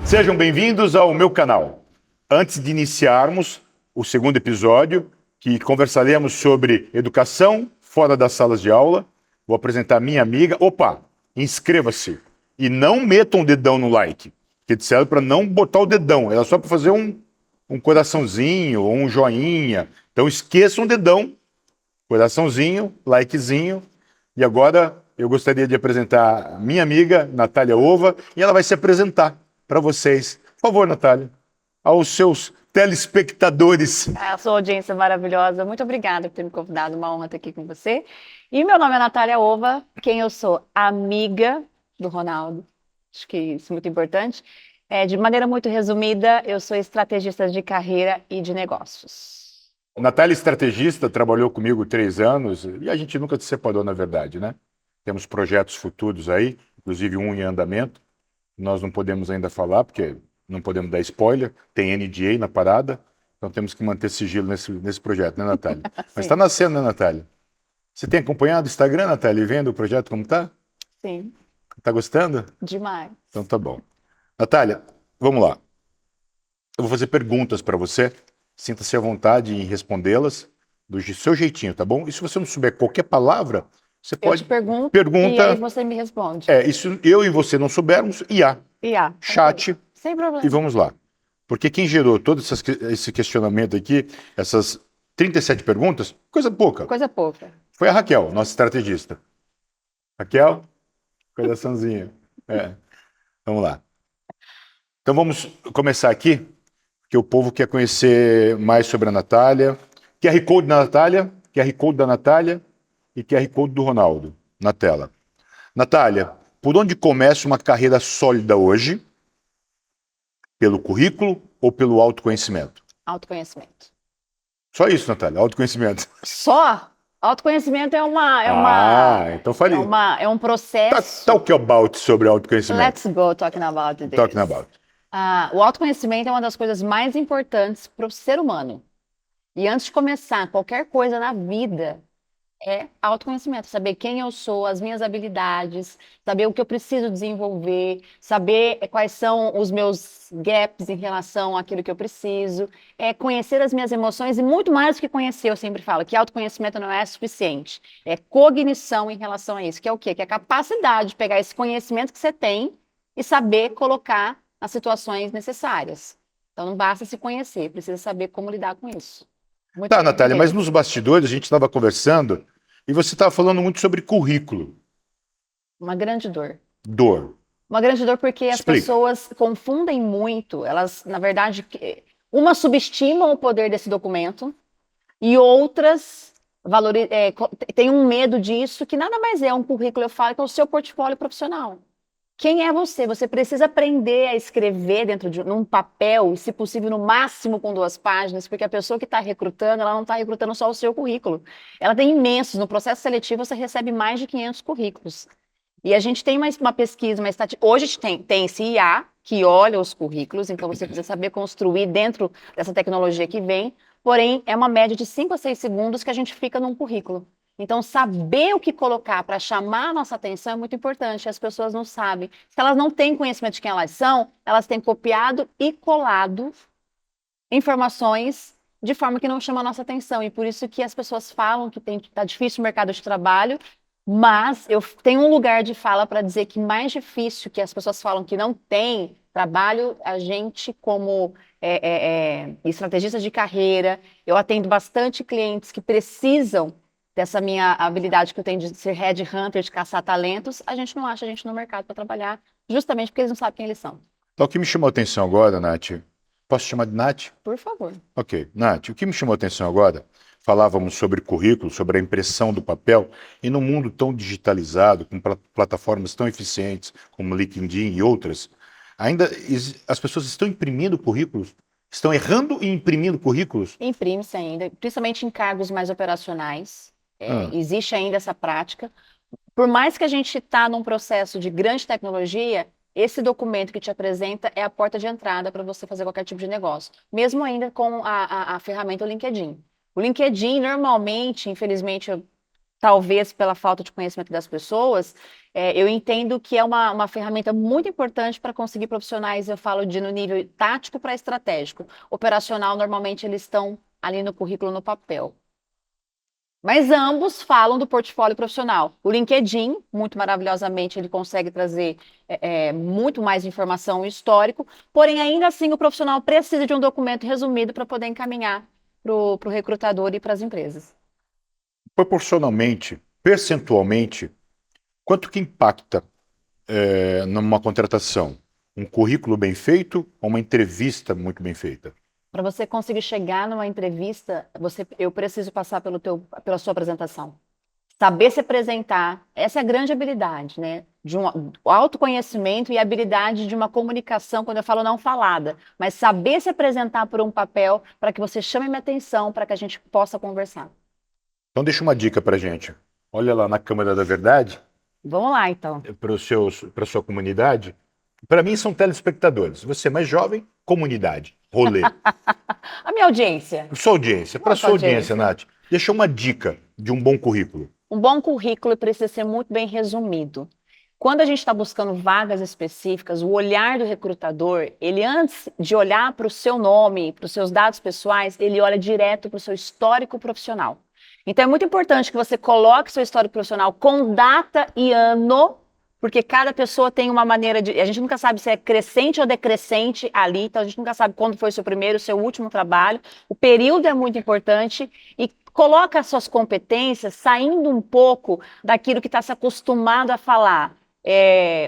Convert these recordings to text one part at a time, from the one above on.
Sejam bem-vindos ao meu canal. Antes de iniciarmos o segundo episódio, que conversaremos sobre educação fora das salas de aula, vou apresentar minha amiga. Opa, inscreva-se e não metam um dedão no like, que disseram para não botar o dedão, era só para fazer um coraçãozinho ou um joinha. Então esqueçam o dedão, coraçãozinho, likezinho. E agora eu gostaria de apresentar minha amiga, Natália Ova, e ela vai se apresentar para vocês. Por favor, Natália, aos seus telespectadores. A sua audiência maravilhosa, muito obrigada por ter me convidado, uma honra estar aqui com você. E meu nome é Natália Ova, quem eu sou? Amiga do Ronaldo, acho que isso é muito importante. De maneira muito resumida, eu sou estrategista de carreira e de negócios. Natália, estrategista, trabalhou comigo 3 anos e a gente nunca se separou, na verdade, né? Temos projetos futuros aí, inclusive um em andamento. Nós não podemos ainda falar, porque não podemos dar spoiler, tem NDA na parada, então temos que manter sigilo nesse projeto, né, Natália? Mas está nascendo, né, Natália? Você tem acompanhado o Instagram, Natália, e vendo o projeto como está? Sim. Está gostando? Demais. Então tá bom. Natália, vamos lá. Eu vou fazer perguntas para você, sinta-se à vontade em respondê-las do seu jeitinho, tá bom? E se você não souber qualquer palavra, você pode... Eu te pergunto Pergunta... e aí você me responde. Isso eu e você não soubermos, IA. IA. Chat. Sem problema. E vamos lá. Porque quem gerou todo esse questionamento aqui, essas 37 perguntas, coisa pouca, Coisa pouca. foi a Raquel, nossa estrategista. Raquel, coraçãozinho. Vamos lá. Então vamos começar aqui, porque o povo quer conhecer mais sobre a Natália. QR Code da Natália, QR Code da Natália e QR Code do Ronaldo na tela. Natália, por onde começa uma carreira sólida hoje? Pelo currículo ou pelo autoconhecimento? Autoconhecimento. Só isso, Natália, autoconhecimento. Só? Autoconhecimento Então falei. É um processo. Talk about sobre autoconhecimento. Let's go talking about this. Talking about. O autoconhecimento é uma das coisas mais importantes para o ser humano. E antes de começar qualquer coisa na vida, é autoconhecimento. Saber quem eu sou, as minhas habilidades, saber o que eu preciso desenvolver, saber quais são os meus gaps em relação àquilo que eu preciso, conhecer as minhas emoções e muito mais do que conhecer, eu sempre falo que autoconhecimento não é suficiente. É cognição em relação a isso, que é o quê? Que é a capacidade de pegar esse conhecimento que você tem e saber colocar nas situações necessárias. Então não basta se conhecer, precisa saber como lidar com isso. Muito Tá, Natália, mas bem. nos bastidores a gente estava conversando e você estava falando muito sobre currículo. Uma grande dor. Dor. Uma grande dor porque as Explica. pessoas confundem muito. Elas, na verdade, umas subestimam o poder desse documento e outras têm um medo disso, que nada mais é um currículo, eu falo, que é o seu portfólio profissional. Quem é você? Você precisa aprender a escrever num papel, e se possível, no máximo com 2 páginas, porque a pessoa que está recrutando, ela não está recrutando só o seu currículo. Ela tem imensos. No processo seletivo, você recebe mais de 500 currículos. E a gente tem uma pesquisa, uma estatística. Hoje a gente tem esse IA que olha os currículos, então você precisa saber construir dentro dessa tecnologia que vem, porém, é uma média de 5 a 6 segundos que a gente fica num currículo. Então, saber o que colocar para chamar a nossa atenção é muito importante. As pessoas não sabem. Se elas não têm conhecimento de quem elas são, elas têm copiado e colado informações de forma que não chama a nossa atenção. E por isso que as pessoas falam que está difícil o mercado de trabalho, mas eu tenho um lugar de fala para dizer que mais difícil que as pessoas falam que não tem trabalho, a gente como estrategista de carreira, eu atendo bastante clientes que precisam dessa minha habilidade que eu tenho de ser headhunter, de caçar talentos, a gente não acha a gente no mercado para trabalhar, justamente porque eles não sabem quem eles são. Então, o que me chamou a atenção agora, Nath, posso chamar de Nath? Por favor. Ok. Nath, o que me chamou a atenção agora, falávamos sobre currículo, sobre a impressão do papel, e num mundo tão digitalizado, com plataformas tão eficientes como LinkedIn e outras, ainda as pessoas estão imprimindo currículos? Estão errando em imprimindo currículos? Imprime-se ainda, principalmente em cargos mais operacionais. Existe ainda essa prática. Por mais que a gente está num processo de grande tecnologia, esse documento que te apresenta é a porta de entrada para você fazer qualquer tipo de negócio. Mesmo ainda com a ferramenta LinkedIn. O LinkedIn, normalmente, infelizmente, talvez pela falta de conhecimento das pessoas, eu entendo que é uma ferramenta muito importante para conseguir profissionais, eu falo de no nível tático para estratégico. Operacional, normalmente eles estão ali no currículo, no papel. Mas ambos falam do portfólio profissional. O LinkedIn, muito maravilhosamente, ele consegue trazer muito mais informação e histórico, porém, ainda assim, o profissional precisa de um documento resumido para poder encaminhar para o recrutador e para as empresas. Proporcionalmente, percentualmente, quanto que impacta numa contratação? Um currículo bem feito ou uma entrevista muito bem feita? Para você conseguir chegar numa entrevista, eu preciso passar pela sua apresentação. Saber se apresentar, essa é a grande habilidade, né? O autoconhecimento e a habilidade de uma comunicação, quando eu falo não falada, mas saber se apresentar por um papel para que você chame minha atenção, para que a gente possa conversar. Então deixa uma dica pra gente. Olha lá na Câmara da Verdade, Vamos lá, então. para sua comunidade. Para mim são telespectadores. Você é mais jovem, comunidade, rolê. A minha audiência. Sua audiência, para Nossa sua audiência, audiência. Nath, deixa uma dica de um bom currículo. Um bom currículo precisa ser muito bem resumido. Quando a gente está buscando vagas específicas, o olhar do recrutador, ele antes de olhar para o seu nome, para os seus dados pessoais, ele olha direto para o seu histórico profissional. Então é muito importante que você coloque seu histórico profissional com data e ano, porque cada pessoa tem uma maneira de... A gente nunca sabe se é crescente ou decrescente ali, então a gente nunca sabe quando foi o seu primeiro, o seu último trabalho. O período é muito importante e coloca as suas competências saindo um pouco daquilo que está se acostumado a falar.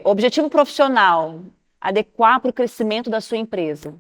Objetivo profissional, adequar para o crescimento da sua empresa.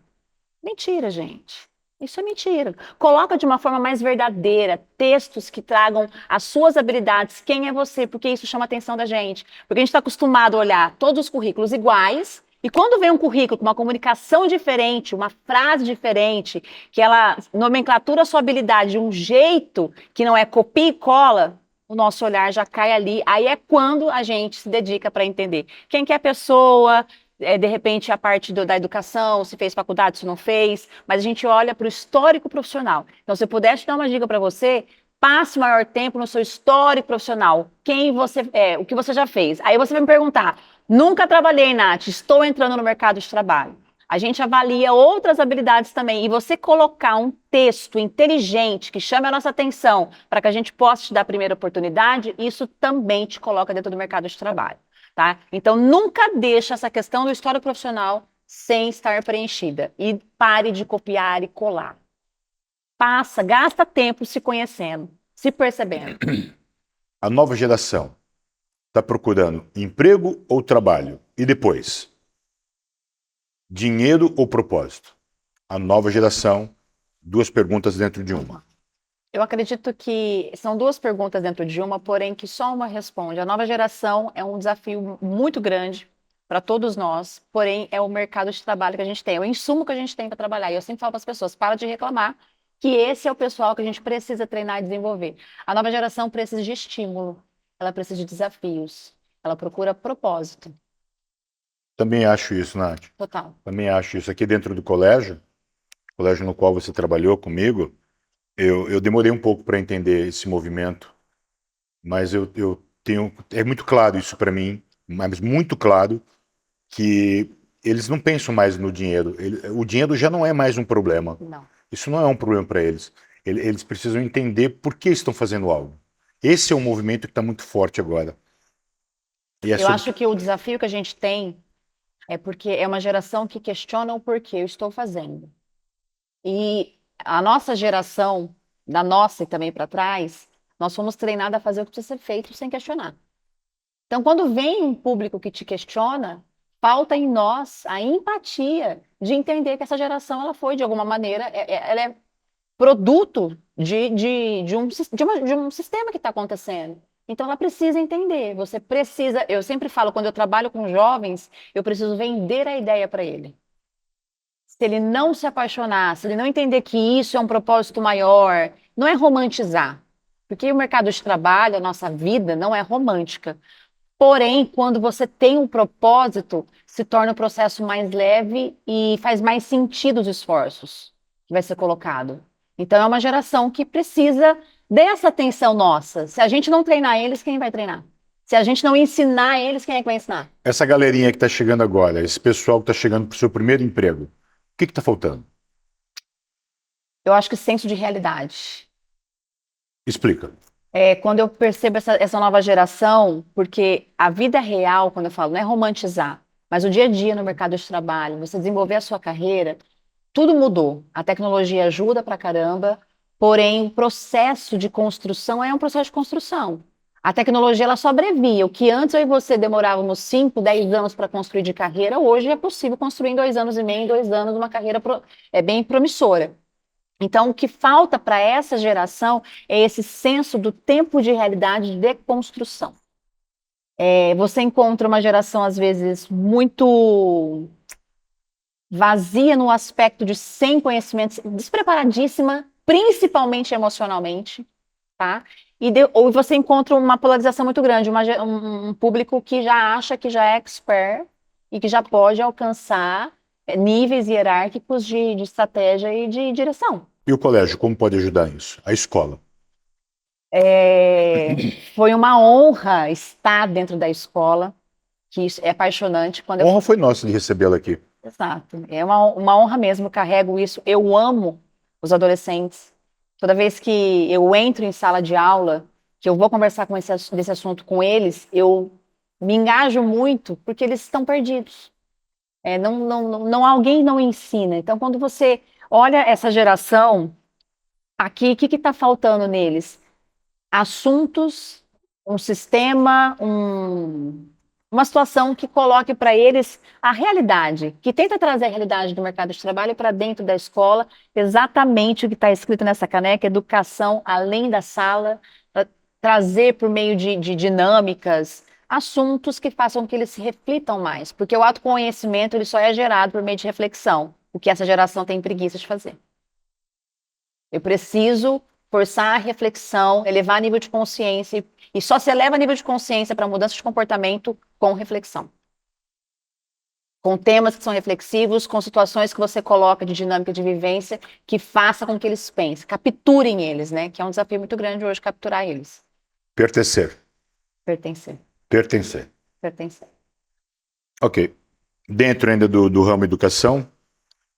Mentira, gente. Isso é mentira. Coloca de uma forma mais verdadeira, textos que tragam as suas habilidades, quem é você, porque isso chama a atenção da gente. Porque a gente está acostumado a olhar todos os currículos iguais, e quando vem um currículo com uma comunicação diferente, uma frase diferente, que ela nomenclatura a sua habilidade de um jeito que não é copia e cola, o nosso olhar já cai ali. Aí é quando a gente se dedica para entender quem que é a pessoa, de repente a parte da educação, se fez faculdade, se não fez, mas a gente olha para o histórico profissional. Então, se eu pudesse dar uma dica para você, passe o maior tempo no seu histórico profissional, quem você é, o que você já fez. Aí você vai me perguntar, nunca trabalhei, Nath, estou entrando no mercado de trabalho. A gente avalia outras habilidades também. E você colocar um texto inteligente que chame a nossa atenção para que a gente possa te dar a primeira oportunidade, isso também te coloca dentro do mercado de trabalho. Tá? Então, nunca deixe essa questão do histórico profissional sem estar preenchida. E pare de copiar e colar. Gasta tempo se conhecendo, se percebendo. A nova geração está procurando emprego ou trabalho? E depois? Dinheiro ou propósito? A nova geração, duas perguntas dentro de uma. Eu acredito que são duas perguntas dentro de uma, porém que só uma responde. A nova geração é um desafio muito grande para todos nós, porém é o mercado de trabalho que a gente tem, é o insumo que a gente tem para trabalhar. E eu sempre falo para as pessoas, para de reclamar, que esse é o pessoal que a gente precisa treinar e desenvolver. A nova geração precisa de estímulo, ela precisa de desafios, ela procura propósito. Também acho isso, Nath. Total. Também acho isso. Aqui dentro do colégio no qual você trabalhou comigo, eu demorei um pouco para entender esse movimento, mas eu tenho... É muito claro isso para mim, mas muito claro, que eles não pensam mais no dinheiro. O dinheiro já não é mais um problema. Não. Isso não é um problema para eles. Eles precisam entender por que estão fazendo algo. Esse é um movimento que está muito forte agora. E Eu acho que o desafio que a gente tem é porque é uma geração que questiona o porquê eu estou fazendo. E a nossa geração, da nossa e também para trás, nós fomos treinados a fazer o que precisa ser feito sem questionar. Então, quando vem um público que te questiona, falta em nós a empatia de entender que essa geração ela foi, de alguma maneira, ela é produto de um sistema que está acontecendo. Então, ela precisa entender. Você precisa. Eu sempre falo, quando eu trabalho com jovens, eu preciso vender a ideia para ele. Se ele não se apaixonar, se ele não entender que isso é um propósito maior, não é romantizar. Porque o mercado de trabalho, a nossa vida, não é romântica. Porém, quando você tem um propósito, se torna o processo mais leve e faz mais sentido os esforços que vai ser colocado. Então, é uma geração que precisa dessa atenção nossa. Se a gente não treinar eles, quem vai treinar? Se a gente não ensinar eles, quem é que vai ensinar? Essa galerinha que está chegando agora, esse pessoal que está chegando para o seu primeiro emprego, o que está faltando? Eu acho que senso de realidade. Explica. Quando eu percebo essa nova geração, porque a vida real, quando eu falo, não é romantizar, mas o dia a dia no mercado de trabalho, você desenvolver a sua carreira, tudo mudou. A tecnologia ajuda pra caramba, porém o processo de construção é um processo de construção. A tecnologia ela só abrevia. O que antes eu e você demorávamos 5, 10 anos para construir de carreira, hoje é possível construir em 2 anos e meio, em 2 anos, uma carreira bem promissora. Então, o que falta para essa geração é esse senso do tempo de realidade de construção. Você encontra uma geração, às vezes, muito vazia no aspecto de sem conhecimento, despreparadíssima, principalmente emocionalmente, tá? Ou você encontra uma polarização muito grande, um público que já acha que já é expert e que já pode alcançar níveis hierárquicos de estratégia e de direção. E o colégio, como pode ajudar isso? A escola. Foi uma honra estar dentro da escola, que isso é apaixonante. A honra foi nossa de recebê-la aqui. Exato, é uma honra mesmo, eu carrego isso. Eu amo os adolescentes. Toda vez que eu entro em sala de aula, que eu vou conversar desse assunto com eles, eu me engajo muito, porque eles estão perdidos. Alguém não ensina. Então, quando você olha essa geração aqui, o que está faltando neles? Assuntos, um sistema, uma situação que coloque para eles a realidade, que tenta trazer a realidade do mercado de trabalho para dentro da escola, exatamente o que está escrito nessa caneca, educação além da sala, trazer por meio de dinâmicas, assuntos que façam que eles se reflitam mais, porque o autoconhecimento ele só é gerado por meio de reflexão, o que essa geração tem preguiça de fazer. Eu preciso forçar a reflexão, elevar nível de consciência, e só se eleva nível de consciência para mudança de comportamento com reflexão. Com temas que são reflexivos, com situações que você coloca de dinâmica de vivência, que faça com que eles pensem, capturem eles, né? Que é um desafio muito grande hoje, capturar eles. Pertencer. Pertencer. Pertencer. Pertencer. Ok. Dentro ainda do ramo educação,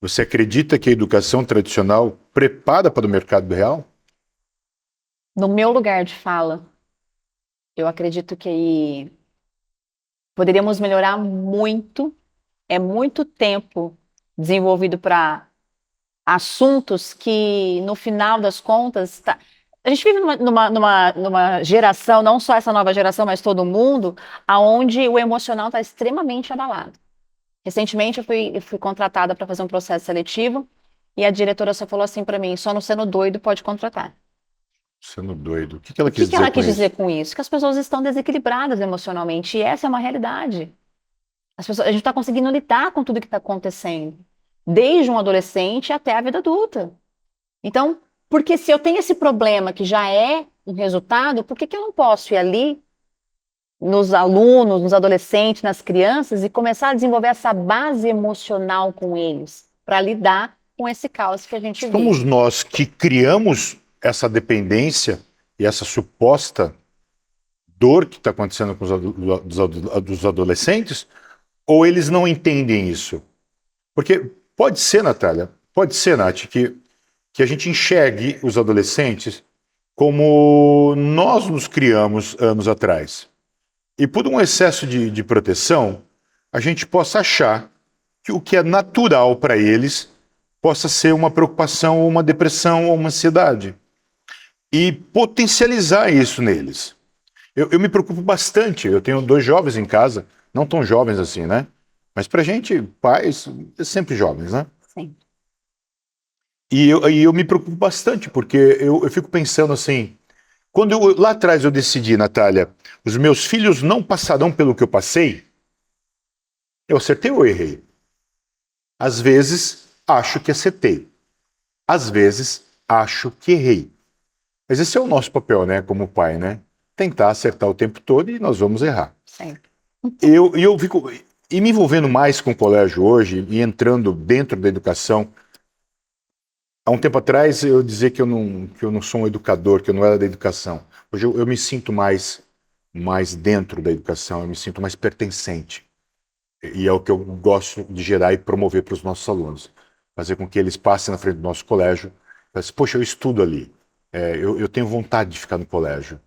você acredita que a educação tradicional prepara para o mercado real? No meu lugar de fala, eu acredito que poderíamos melhorar muito. É muito tempo desenvolvido para assuntos que, no final das contas, a gente vive numa geração, não só essa nova geração, mas todo mundo, onde o emocional está extremamente abalado. Recentemente, eu fui contratada para fazer um processo seletivo e a diretora só falou assim para mim: só não sendo doido pode contratar. Sendo doido. O que ela O quis que ela dizer com quis isso? dizer com isso? Que as pessoas estão desequilibradas emocionalmente, e essa é uma realidade. A gente não está conseguindo lidar com tudo que está acontecendo, desde um adolescente até a vida adulta. Então, porque se eu tenho esse problema que já é um resultado, por que eu não posso ir ali nos alunos, nos adolescentes, nas crianças e começar a desenvolver essa base emocional com eles, para lidar com esse caos que a gente vive? Somos nós que criamos essa dependência e essa suposta dor que está acontecendo com dos adolescentes, ou eles não entendem isso? Porque pode ser, Natália, pode ser, Nath, que a gente enxergue os adolescentes como nós nos criamos anos atrás. E por um excesso de proteção, a gente possa achar que o que é natural para eles possa ser uma preocupação, ou uma depressão, ou uma ansiedade. E potencializar isso neles. Eu me preocupo bastante, eu tenho 2 jovens em casa, não tão jovens assim, né? Mas pra gente, pais, sempre jovens, né? Sim. E eu me preocupo bastante, porque eu fico pensando assim, quando lá atrás eu decidi, Natália, os meus filhos não passarão pelo que eu passei, eu acertei ou errei? Às vezes, acho que acertei. Às vezes, acho que errei. Mas esse é o nosso papel, né, como pai, né? Tentar acertar o tempo todo e nós vamos errar. Sempre. Eu fico... E me envolvendo mais com o colégio hoje, e entrando dentro da educação, Há um tempo atrás eu dizia que eu não sou um educador, que eu não era da educação. Hoje eu me sinto mais dentro da educação, eu me sinto mais pertencente. E é o que eu gosto de gerar e promover para os nossos alunos. Fazer com que eles passem na frente do nosso colégio e falem assim, poxa, eu estudo ali. Eu tenho vontade de ficar no colégio.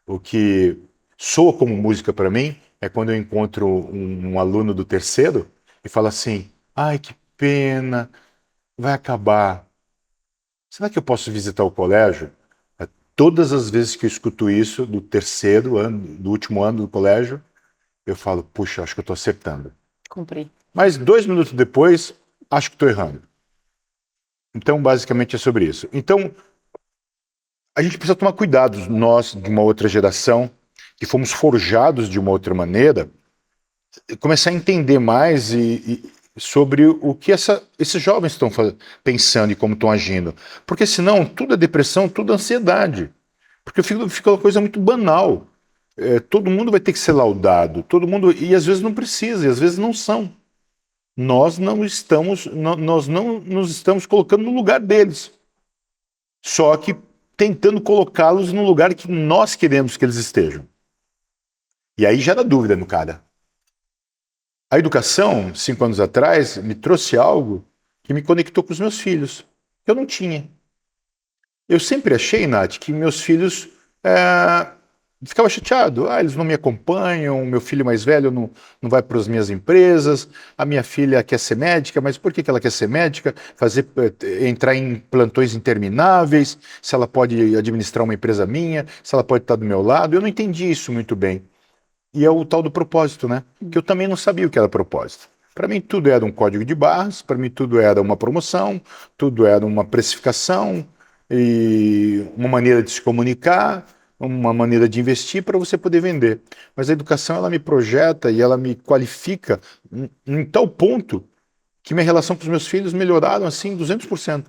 O que soa como música para mim é quando eu encontro um aluno do terceiro e fala assim, ai, que pena, vai acabar. Será que eu posso visitar o colégio? Todas as vezes que eu escuto isso, do terceiro ano, do último ano do colégio, eu falo, puxa, acho que eu estou acertando. Cumprir. Mas 2 minutos depois, acho que estou errando. Então, basicamente é sobre isso. Então, a gente precisa tomar cuidado, nós, de uma outra geração, que fomos forjados de uma outra maneira, começar a entender mais sobre o que esses jovens estão pensando e como estão agindo. Porque senão, tudo é depressão, tudo é ansiedade. Porque fica uma coisa muito banal. Todo mundo vai ter que ser laudado, todo mundo, e às vezes não precisa, e às vezes não são. Nós não nos estamos colocando no lugar deles. Só que tentando colocá-los no lugar que nós queremos que eles estejam. E aí gera dúvida no cara. A educação, 5 anos atrás, me trouxe algo que me conectou com os meus filhos, que eu não tinha. Eu sempre achei, Nath, que meus filhos ficava chateado. Eles não me acompanham, meu filho mais velho não vai para as minhas empresas, a minha filha quer ser médica, mas por que ela quer ser médica? Entrar em plantões intermináveis, se ela pode administrar uma empresa minha, se ela pode estar do meu lado. Eu não entendi isso muito bem. E é o tal do propósito, né? Que eu também não sabia o que era propósito. Para mim tudo era um código de barras, para mim tudo era uma promoção, tudo era uma precificação e uma maneira de se comunicar, uma maneira de investir para você poder vender. Mas a educação ela me projeta e ela me qualifica em tal ponto que minha relação com os meus filhos melhoraram assim 200%.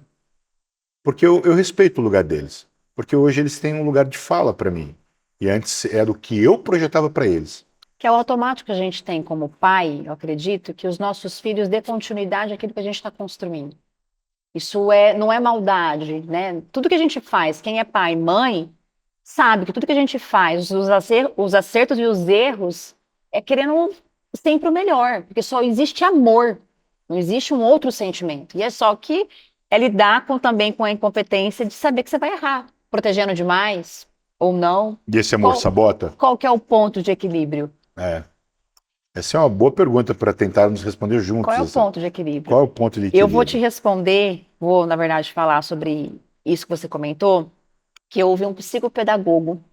Porque eu respeito o lugar deles. Porque hoje eles têm um lugar de fala para mim. E antes era o que eu projetava para eles. Que é o automático que a gente tem como pai, eu acredito, que os nossos filhos dê continuidade àquilo que a gente está construindo. Isso não é maldade, né? Tudo que a gente faz, quem é pai e mãe, sabe que tudo que a gente faz, os acertos e os erros, é querendo sempre o melhor, porque só existe amor, não existe um outro sentimento. E é só que é lidar também com a incompetência de saber que você vai errar, protegendo demais ou não. E esse amor Qual, sabota? qual que é o ponto de equilíbrio? É. Essa é uma boa pergunta para tentarmos responder juntos. Qual é o ponto de equilíbrio? Qual é o ponto de Eu equilíbrio? vou te responder, vou, na verdade, falar sobre isso que você comentou, que eu ouvi um psicopedagogo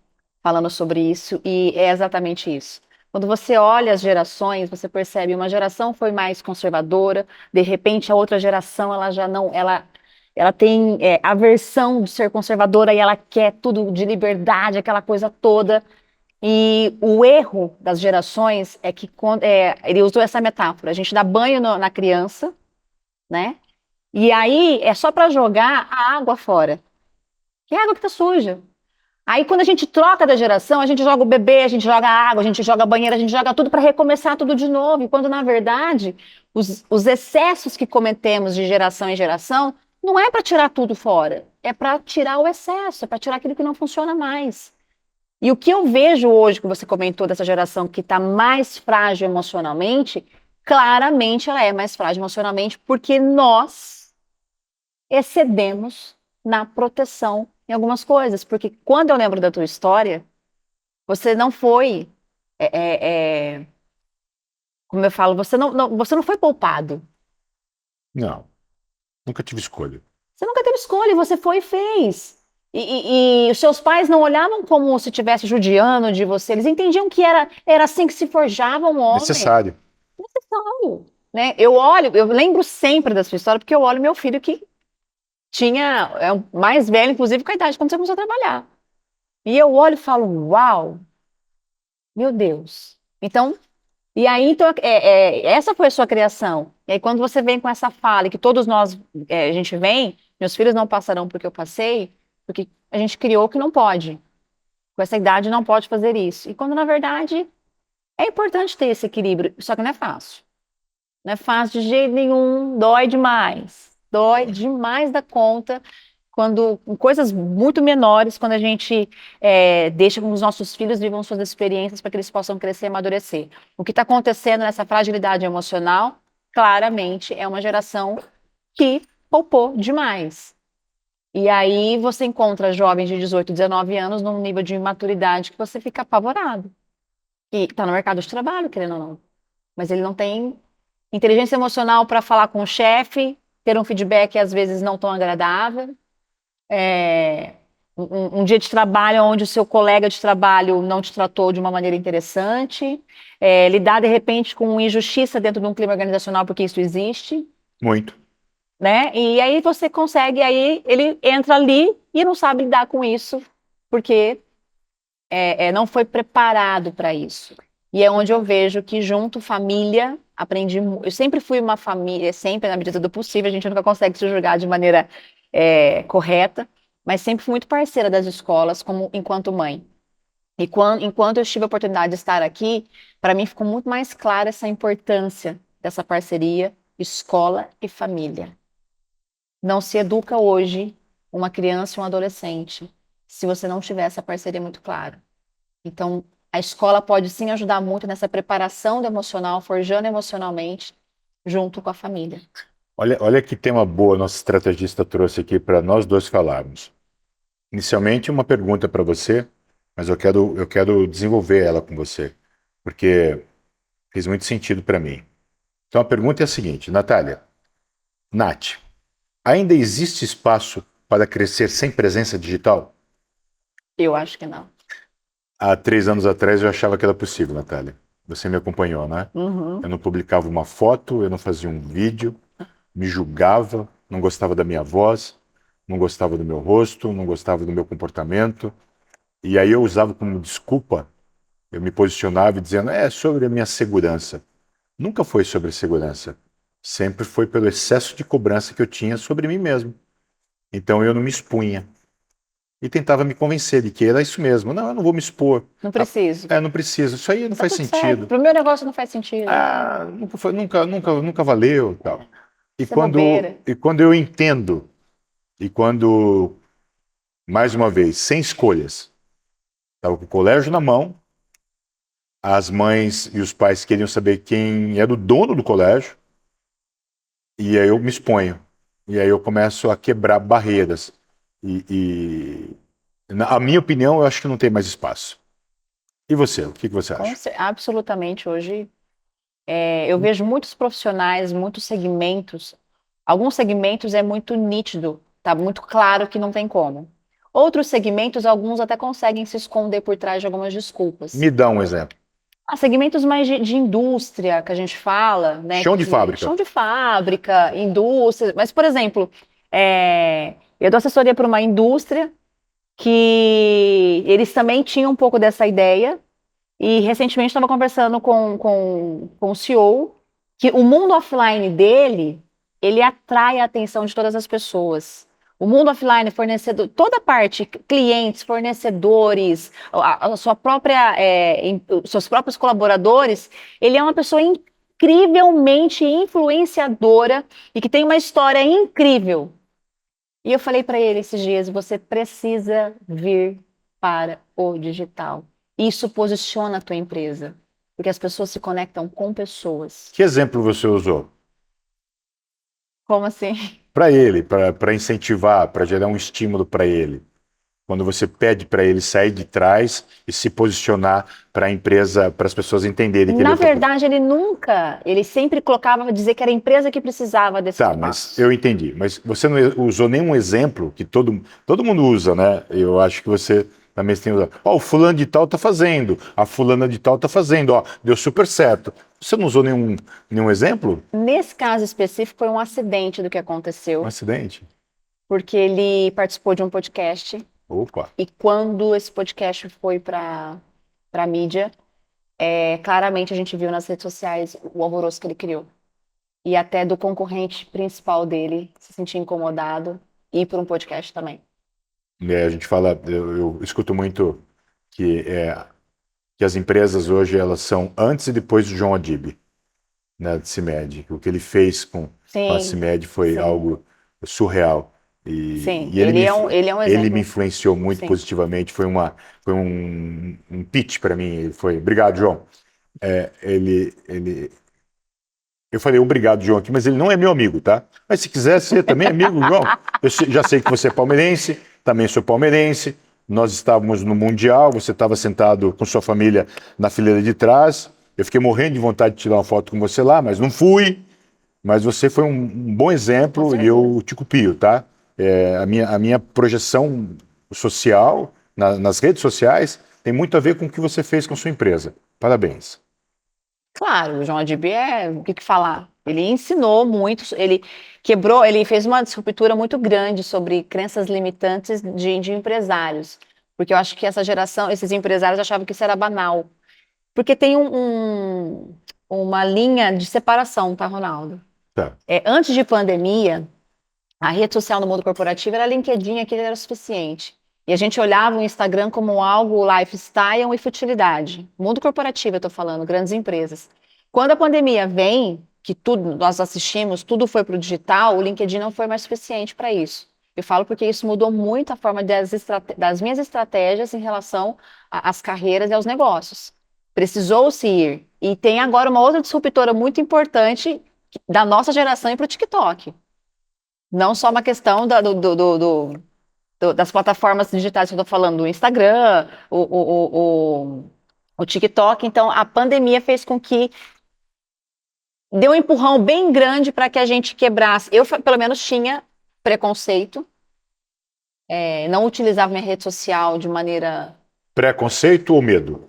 falando sobre isso, e é exatamente isso. Quando você olha as gerações, você percebe uma geração foi mais conservadora, de repente a outra geração ela já não, ela tem aversão de ser conservadora e ela quer tudo de liberdade, aquela coisa toda. E o erro das gerações é que ele usou essa metáfora: a gente dá banho na criança, né? E aí é só para jogar a água fora, que é a água que está suja. Aí quando a gente troca da geração, a gente joga o bebê, a gente joga a água, a gente joga a banheira, a gente joga tudo para recomeçar tudo de novo. E quando na verdade os excessos que cometemos de geração em geração não é para tirar tudo fora, é para tirar o excesso, é para tirar aquilo que não funciona mais. E o que eu vejo hoje, que você comentou dessa geração que está mais frágil emocionalmente, claramente ela é mais frágil emocionalmente porque nós excedemos na proteção em algumas coisas. Porque quando eu lembro da tua história, você não foi, como eu falo, você não foi poupado. Não, nunca tive escolha. Você nunca teve escolha, você foi e fez. E os seus pais não olhavam como se estivesse judiando de você, eles entendiam que era assim que se forjava um homem. Necessário. Necessário, né? Eu lembro sempre da sua história, porque eu olho meu filho que é o mais velho, inclusive, com a idade quando você começou a trabalhar. E eu olho e falo, uau, meu Deus. Então, essa foi a sua criação. E aí, quando você vem com essa fala, e que todos nós, a gente vem, meus filhos não passarão porque eu passei, porque a gente criou que não pode. Com essa idade não pode fazer isso. E quando, na verdade, é importante ter esse equilíbrio, só que não é fácil. Não é fácil de jeito nenhum, dói demais. dói demais da conta quando em coisas muito menores, quando a gente deixa que os nossos filhos vivam suas experiências para que eles possam crescer e amadurecer. O que está acontecendo nessa fragilidade emocional, claramente, é uma geração que poupou demais. E aí você encontra jovens de 18, 19 anos num nível de imaturidade que você fica apavorado. E está no mercado de trabalho, querendo ou não. Mas ele não tem inteligência emocional para falar com o chefe, ter um feedback às vezes não tão agradável. Um dia de trabalho onde o seu colega de trabalho não te tratou de uma maneira interessante, lidar de repente com injustiça dentro de um clima organizacional, porque isso existe, Muito. né? E aí você consegue, aí ele entra ali e não sabe lidar com isso, porque não foi preparado para isso. E é onde eu vejo que junto família, eu sempre fui uma família, sempre na medida do possível, a gente nunca consegue se julgar de maneira correta, mas sempre fui muito parceira das escolas enquanto mãe. E enquanto eu tive a oportunidade de estar aqui, para mim ficou muito mais clara essa importância dessa parceria escola e família. Não se educa hoje uma criança e um adolescente se você não tiver essa parceria muito clara. Então, a escola pode sim ajudar muito nessa preparação do emocional, forjando emocionalmente, junto com a família. Olha que tema boa nosso estrategista trouxe aqui para nós dois falarmos. Inicialmente, uma pergunta para você, mas eu quero desenvolver ela com você, porque fez muito sentido para mim. Então, a pergunta é a seguinte, Nath, ainda existe espaço para crescer sem presença digital? Eu acho que não. Há 3 anos atrás eu achava que era possível, Natália. Você me acompanhou, né? Uhum. Eu não publicava uma foto, eu não fazia um vídeo, me julgava, não gostava da minha voz, não gostava do meu rosto, não gostava do meu comportamento. E aí eu usava como desculpa, eu me posicionava dizendo, é sobre a minha segurança. Nunca foi sobre segurança. Sempre foi pelo excesso de cobrança que eu tinha sobre mim mesmo. Então eu não me expunha. E tentava me convencer de que era isso mesmo. Não, eu não vou me expor. Não preciso. Não preciso. Isso aí não Tá faz tudo sentido. certo. Pro meu negócio não faz sentido. Ah, nunca valeu, tal. E Isso é bobeira. quando eu entendo, e quando, mais uma vez, sem escolhas, estava com o colégio na mão, as mães e os pais queriam saber quem era o dono do colégio, e aí eu me exponho. E aí eu começo a quebrar barreiras. Na minha opinião, eu acho que não tem mais espaço. E você, o que você acha? Absolutamente. Hoje, eu vejo muitos profissionais, muitos segmentos. Alguns segmentos é muito nítido, tá muito claro que não tem como. Outros segmentos, alguns até conseguem se esconder por trás de algumas desculpas. Me dá um exemplo. Há segmentos mais de indústria que a gente fala, né? Chão de fábrica. Chão de fábrica, indústria. Mas, por exemplo, eu dou assessoria para uma indústria que eles também tinham um pouco dessa ideia. E recentemente estava conversando com o CEO que o mundo offline dele, ele atrai a atenção de todas as pessoas. O mundo offline, fornecedor, toda parte, clientes, fornecedores, a sua própria, os seus próprios colaboradores, ele é uma pessoa incrivelmente influenciadora e que tem uma história incrível. E eu falei para ele esses dias, você precisa vir para o digital. Isso posiciona a tua empresa, porque as pessoas se conectam com pessoas. Que exemplo você usou? Como assim? Para ele, para incentivar, para gerar um estímulo para ele. Quando você pede para ele sair de trás e se posicionar para a empresa, para as pessoas entenderem que Na verdade, ele sempre colocava dizer que era a empresa que precisava desse Tá, espaço. mas eu entendi. Mas você não usou nenhum exemplo que todo mundo usa, né? Eu acho que você também tem usado. Ó, o fulano de tal tá fazendo, a fulana de tal tá fazendo, ó, deu super certo. Você não usou nenhum exemplo? Nesse caso específico, foi um acidente do que aconteceu, Um acidente? porque ele participou de um podcast Opa. e quando esse podcast foi para a mídia, claramente a gente viu nas redes sociais o alvoroço que ele criou. E até do concorrente principal dele se sentir incomodado e ir para um podcast também. A gente fala, eu escuto muito que as empresas hoje elas são antes e depois do João Adib, né, de CIMED. O que ele fez com a Sim, CIMED foi sim. algo surreal. Sim, E ele ele é um ele exemplo. me influenciou muito Sim. positivamente. Foi um pitch para mim. Foi, obrigado, João. Eu falei obrigado, João, aqui, mas ele não é meu amigo, tá? Mas se quiser ser também amigo, João, já sei que você é palmeirense, também sou palmeirense. Nós estávamos no Mundial, você estava sentado com sua família na fileira de trás. Eu fiquei morrendo de vontade de tirar uma foto com você lá, mas não fui. Mas você foi um bom Com exemplo e certeza. eu te copio, tá? A minha projeção social nas redes sociais tem muito a ver com o que você fez com a sua empresa. Parabéns. Claro, o João Adib o que falar? Ele ensinou muito, ele quebrou, ele fez uma disruptura muito grande sobre crenças limitantes de empresários. Porque eu acho que essa geração, esses empresários achavam que isso era banal. Porque tem uma linha de separação, tá, Ronaldo? Tá. Antes de pandemia, a rede social no mundo corporativo era LinkedIn, aquilo era o suficiente. E a gente olhava o Instagram como algo lifestyle e futilidade. Mundo corporativo, eu estou falando, grandes empresas. Quando a pandemia vem, que tudo nós assistimos, tudo foi para o digital, o LinkedIn não foi mais suficiente para isso. Eu falo porque isso mudou muito a forma das minhas estratégias em relação às carreiras e aos negócios. Precisou-se ir. E tem agora uma outra disruptora muito importante da nossa geração e para o TikTok. Não só uma questão das plataformas digitais que eu estou falando, do Instagram, o TikTok. Então, a pandemia fez com que deu um empurrão bem grande para que a gente quebrasse. Eu, pelo menos, tinha preconceito, não utilizava minha rede social de maneira. Preconceito ou medo?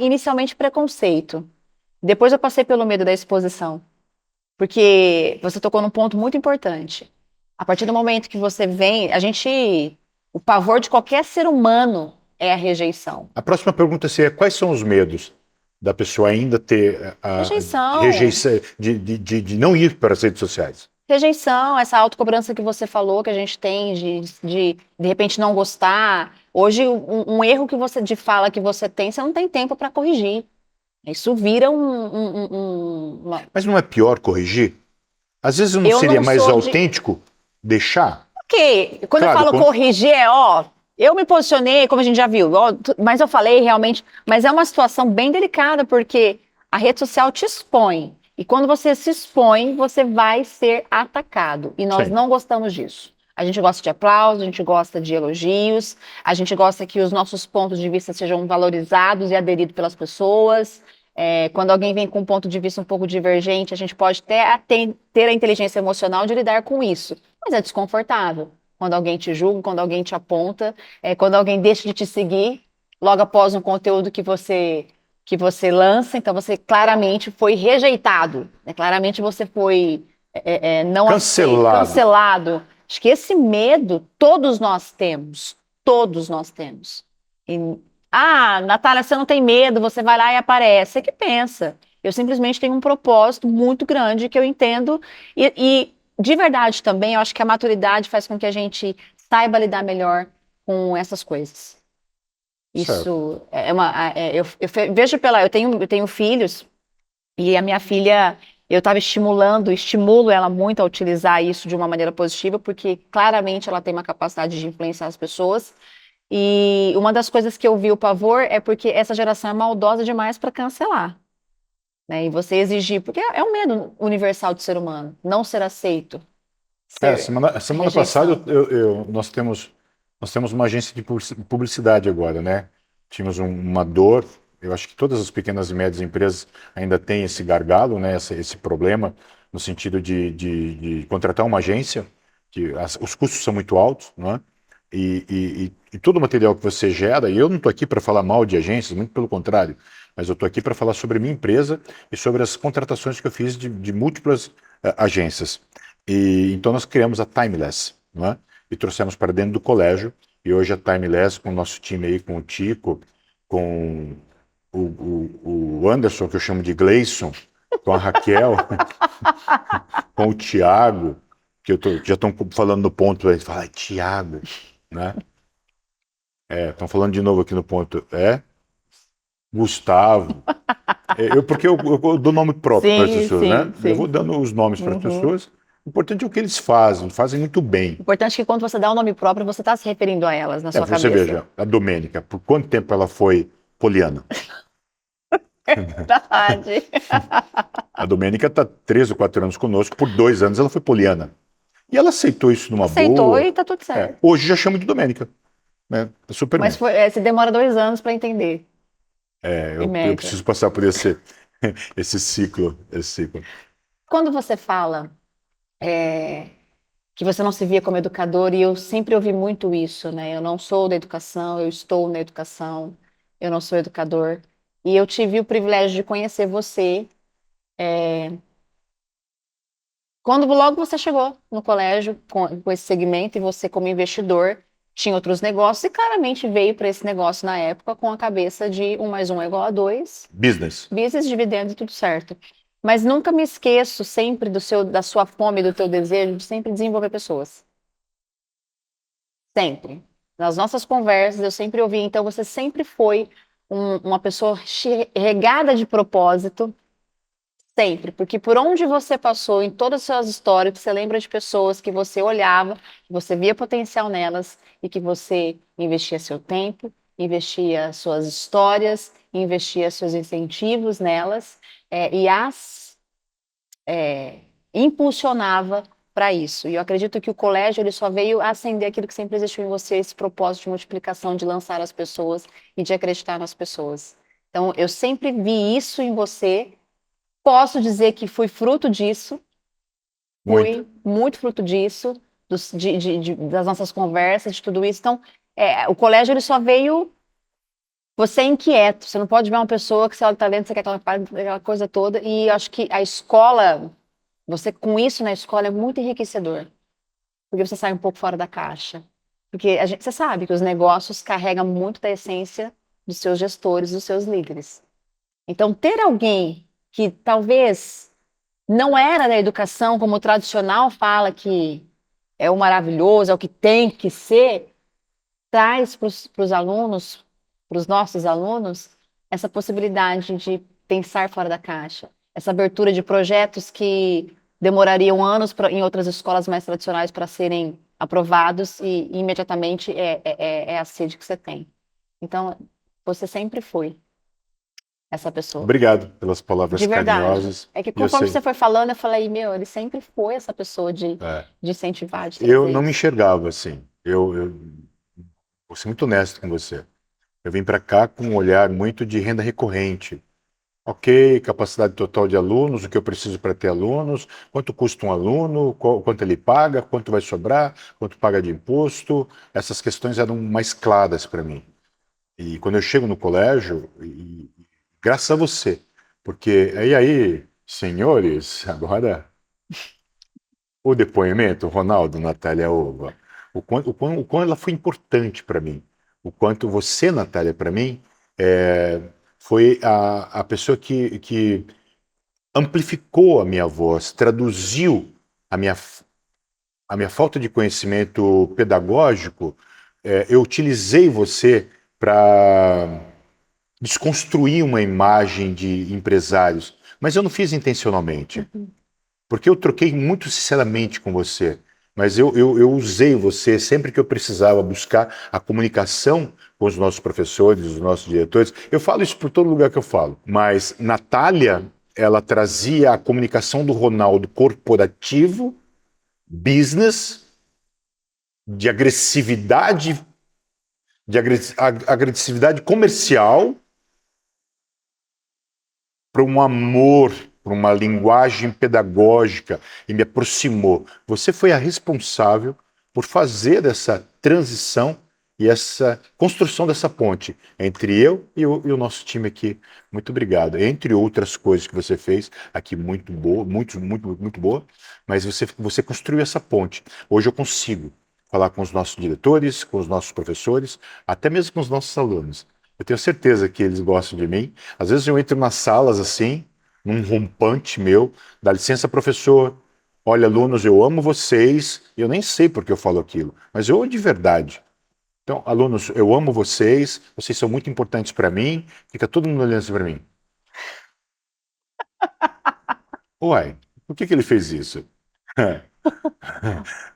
Inicialmente, preconceito. Depois eu passei pelo medo da exposição. Porque você tocou num ponto muito importante. A partir do momento que você vem, o pavor de qualquer ser humano é a rejeição. A próxima pergunta seria: quais são os medos da pessoa ainda ter Rejeição. de não ir para as redes sociais? Rejeição, essa autocobrança que você falou que a gente tem de repente não gostar. Hoje, um erro que você de fala que você não tem tempo para corrigir. Isso vira uma... Mas não é pior corrigir? Às vezes não Eu seria não mais sou autêntico deixar? Porque quando Claro, eu falo corrigir, eu me posicionei, como a gente já viu, mas eu falei realmente, mas é uma situação bem delicada, porque a rede social te expõe. E quando você se expõe, você vai ser atacado. E nós Sim. não gostamos disso. A gente gosta de aplausos, a gente gosta de elogios, a gente gosta que os nossos pontos de vista sejam valorizados e aderidos pelas pessoas. Quando alguém vem com um ponto de vista um pouco divergente, a gente pode ter a inteligência emocional de lidar com isso. Mas é desconfortável quando alguém te julga, quando alguém te aponta, quando alguém deixa de te seguir logo após um conteúdo que você lança. Então você claramente foi rejeitado, né? Claramente você foi não cancelado. Acho que esse medo todos nós temos, todos nós temos. Natália, você não tem medo, você vai lá e aparece. Você que pensa. Eu simplesmente tenho um propósito muito grande que eu entendo e de verdade também, eu acho que a maturidade faz com que a gente saiba lidar melhor com essas coisas. Isso eu vejo eu tenho filhos e a minha filha, eu estava estimulo ela muito a utilizar isso de uma maneira positiva, porque claramente ela tem uma capacidade de influenciar as pessoas. E uma das coisas que eu vi o pavor é porque essa geração é maldosa demais para cancelar. Né? E você exigir, porque é um medo universal do ser humano, não ser aceito. Semana passada nós temos uma agência de publicidade agora, né? Tínhamos uma dor. Eu acho que todas as pequenas e médias empresas ainda têm esse gargalo, né? Esse problema no sentido de contratar uma agência, que os custos são muito altos, não é? E todo o material que você gera, e eu não estou aqui para falar mal de agências, muito pelo contrário, mas eu estou aqui para falar sobre a minha empresa e sobre as contratações que eu fiz de múltiplas agências. Então nós criamos a Timeless, não é? E trouxemos para dentro do colégio, e hoje a Timeless, com o nosso time aí, com o Tico, com o Anderson, que eu chamo de Gleison, com a Raquel, com o Thiago, já estão falando no ponto, aí fala, Thiago, né? Estão falando de novo aqui no ponto, Gustavo. Porque eu dou nome próprio para as pessoas, né? Sim. Eu vou dando os nomes para as pessoas, O importante é o que eles fazem muito bem. Importante que quando você dá o nome próprio, você está se referindo a elas na sua Você cabeça. veja, a Domênica, por quanto tempo ela foi poliana? Verdade. A Domênica está 3 ou 4 anos conosco, por 2 anos ela foi poliana. E ela aceitou isso numa Aceitou boa. e tá tudo certo. Hoje já chamo de Domênica, né? Tá super Mas bem. você demora 2 anos para entender, em Eu média. preciso passar por esse ciclo, esse ciclo. Quando você fala que você não se via como educador, e eu sempre ouvi muito isso, né? Eu não sou da educação, eu estou na educação, eu não sou educador. E eu tive o privilégio de conhecer você quando logo você chegou no colégio com esse segmento e você, como investidor, tinha outros negócios e claramente veio para esse negócio na época com a cabeça de 1 mais 1 = 2, Business. business, dividendos e tudo certo. Mas nunca me esqueço sempre da sua fome, do teu desejo de sempre desenvolver pessoas. Sempre. Nas nossas conversas eu sempre ouvi, então você sempre foi uma pessoa regada de propósito. Sempre, porque por onde você passou, em todas as suas histórias, você lembra de pessoas que você olhava, que você via potencial nelas e que você investia seu tempo, investia suas histórias, investia seus incentivos nelas, e as impulsionava para isso. E eu acredito que o colégio ele só veio acender aquilo que sempre existiu em você, esse propósito de multiplicação, de lançar as pessoas e de acreditar nas pessoas. Então, eu sempre vi isso em você. Posso dizer que fui fruto disso, Muito. fui muito fruto disso, das nossas conversas, de tudo isso. Então, o colégio ele só veio. Você é inquieto, você não pode ver uma pessoa que você olha o talento, você quer aquela coisa toda. E eu acho que a escola, você com isso na escola é muito enriquecedor, porque você sai um pouco fora da caixa. Porque você sabe que os negócios carregam muito da essência dos seus gestores, dos seus líderes. Então, ter alguém que talvez não era da educação, como o tradicional fala que é o maravilhoso, é o que tem que ser, traz para os alunos, para os nossos alunos, essa possibilidade de pensar fora da caixa, essa abertura de projetos que demorariam anos em outras escolas mais tradicionais para serem aprovados e imediatamente é a sede que você tem. Então, você sempre foi essa pessoa. Obrigado pelas palavras De verdade. carinhosas. É que E eu conforme sei, você foi falando, eu falei, meu, ele sempre foi essa pessoa é, de incentivar, de eu trazer não me isso. enxergava assim. Eu vou ser muito honesto com você. Eu vim para cá com um olhar muito de renda recorrente. Ok, capacidade total de alunos, o que eu preciso para ter alunos, quanto custa um aluno, quanto ele paga, quanto vai sobrar, quanto paga de imposto. Essas questões eram mais claras para mim. E quando eu chego no colégio, graças a você, porque aí, senhores, agora o depoimento, Ronaldo, Natália Ova, o quanto ela foi importante para mim, o quanto você, Natália, para mim, é, foi a pessoa que amplificou a minha voz, traduziu a minha, a minha falta de conhecimento pedagógico. Eu utilizei você para desconstruir uma imagem de empresários, mas eu não fiz intencionalmente. Porque eu troquei muito sinceramente com você, mas eu usei você sempre que eu precisava buscar a comunicação com os nossos professores, os nossos diretores. Eu falo isso por todo lugar que eu falo, mas Natália, ela trazia a comunicação do Ronaldo corporativo, business, de agressividade, agressividade comercial, para um amor, para uma linguagem pedagógica e me aproximou. Você foi a responsável por fazer essa transição e essa construção dessa ponte entre eu e o nosso time aqui. Muito obrigado. Entre outras coisas que você fez aqui, muito boa, muito boa, mas você construiu essa ponte. Hoje eu consigo falar com os nossos diretores, com os nossos professores, até mesmo com os nossos alunos. Eu tenho certeza que eles gostam de mim. Às vezes eu entro nas salas assim, num rompante meu, dá licença, professor. Olha, alunos, eu amo vocês. Eu nem sei por que eu falo aquilo, mas eu amo de verdade. Então, alunos, eu amo vocês são muito importantes para mim. Fica todo mundo olhando para mim. Uai, por que ele fez isso?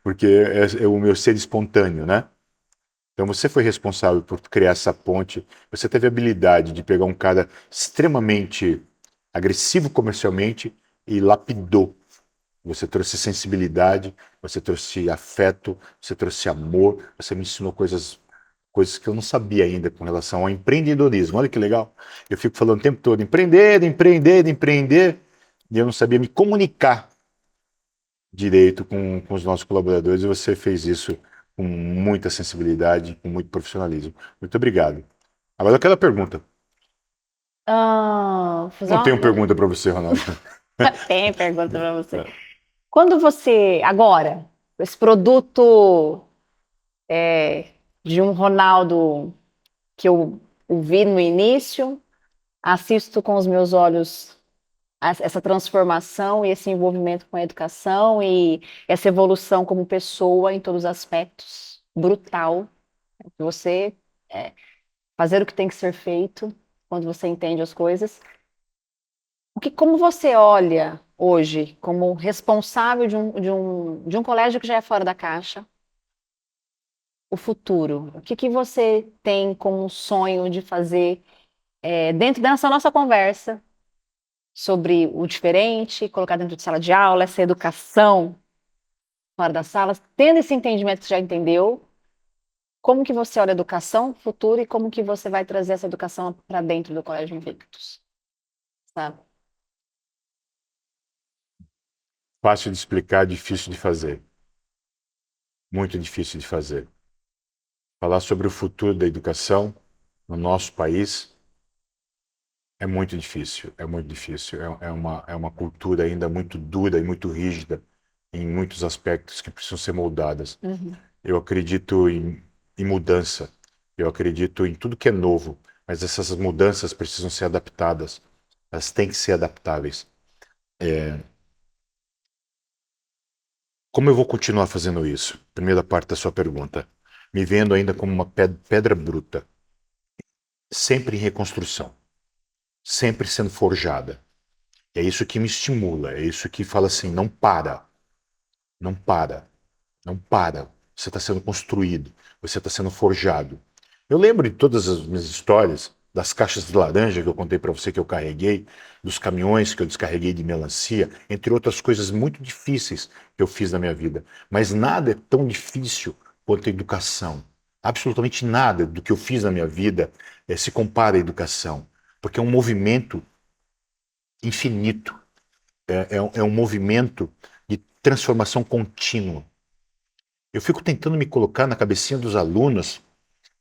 Porque é o meu ser espontâneo, né? Então você foi responsável por criar essa ponte, você teve a habilidade de pegar um cara extremamente agressivo comercialmente e lapidou. Você trouxe sensibilidade, você trouxe afeto, você trouxe amor, você me ensinou coisas que eu não sabia ainda com relação ao empreendedorismo. Olha que legal. Eu fico falando o tempo todo, empreender, empreender, empreender, e eu não sabia me comunicar direito com os nossos colaboradores, e você fez isso com muita sensibilidade, com muito profissionalismo. Muito obrigado. Agora eu quero a pergunta. Vou fazer Não tenho pergunta para você, Ronaldo. Tem pergunta para você. Quando você, agora, esse produto de um Ronaldo que eu o vi no início, assisto com os meus olhos essa transformação e esse envolvimento com a educação e essa evolução como pessoa em todos os aspectos, brutal. Você fazer o que tem que ser feito quando você entende as coisas. Como você olha hoje como responsável de um colégio que já é fora da caixa, o futuro? O que você tem como sonho de fazer dentro dessa nossa conversa sobre o diferente, colocar dentro de sala de aula, essa educação fora das salas, tendo esse entendimento que você já entendeu, como que você olha a educação futuro e como que você vai trazer essa educação para dentro do Colégio Invictus, sabe? Fácil de explicar, difícil de fazer. Muito difícil de fazer. Falar sobre o futuro da educação no nosso país é muito difícil, é muito difícil. É uma cultura ainda muito dura e muito rígida em muitos aspectos que precisam ser moldadas. Uhum. Eu acredito em mudança, eu acredito em tudo que é novo, mas essas mudanças precisam ser adaptadas, elas têm que ser adaptáveis. Como eu vou continuar fazendo isso? Primeira parte da sua pergunta. Me vendo ainda como uma pedra bruta, sempre em reconstrução, sempre sendo forjada. É isso que me estimula, é isso que fala assim: não para, não para, não para. Você está sendo construído, você está sendo forjado. Eu lembro de todas as minhas histórias, das caixas de laranja que eu contei para você que eu carreguei, dos caminhões que eu descarreguei de melancia, entre outras coisas muito difíceis que eu fiz na minha vida. Mas nada é tão difícil quanto a educação. Absolutamente nada do que eu fiz na minha vida se compara à educação, porque é um movimento infinito, é um movimento de transformação contínua. Eu fico tentando me colocar na cabecinha dos alunos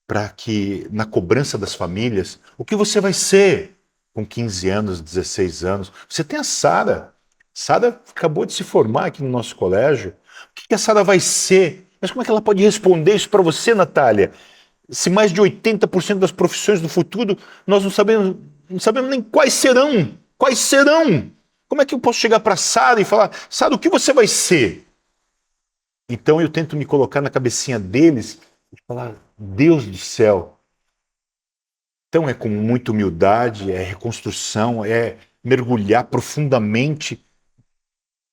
para que, na cobrança das famílias, o que você vai ser com 15 anos, 16 anos? Você tem a Sara. Sara acabou de se formar aqui no nosso colégio. O que a Sara vai ser? Mas como é que ela pode responder isso para você, Natália? Se mais de 80% das profissões do futuro nós não sabemos nem quais serão. Quais serão? Como é que eu posso chegar para Sara e falar: Sara, o que você vai ser? Então eu tento me colocar na cabecinha deles e falar: Deus do céu. Então é com muita humildade, é reconstrução, é mergulhar profundamente,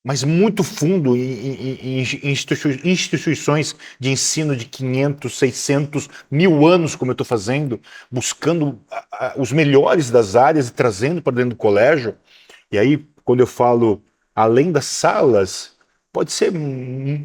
mas muito fundo em instituições de ensino de 500, 600, 1000 anos, como eu estou fazendo, buscando os melhores das áreas e trazendo para dentro do colégio. E aí, quando eu falo além das salas, pode ser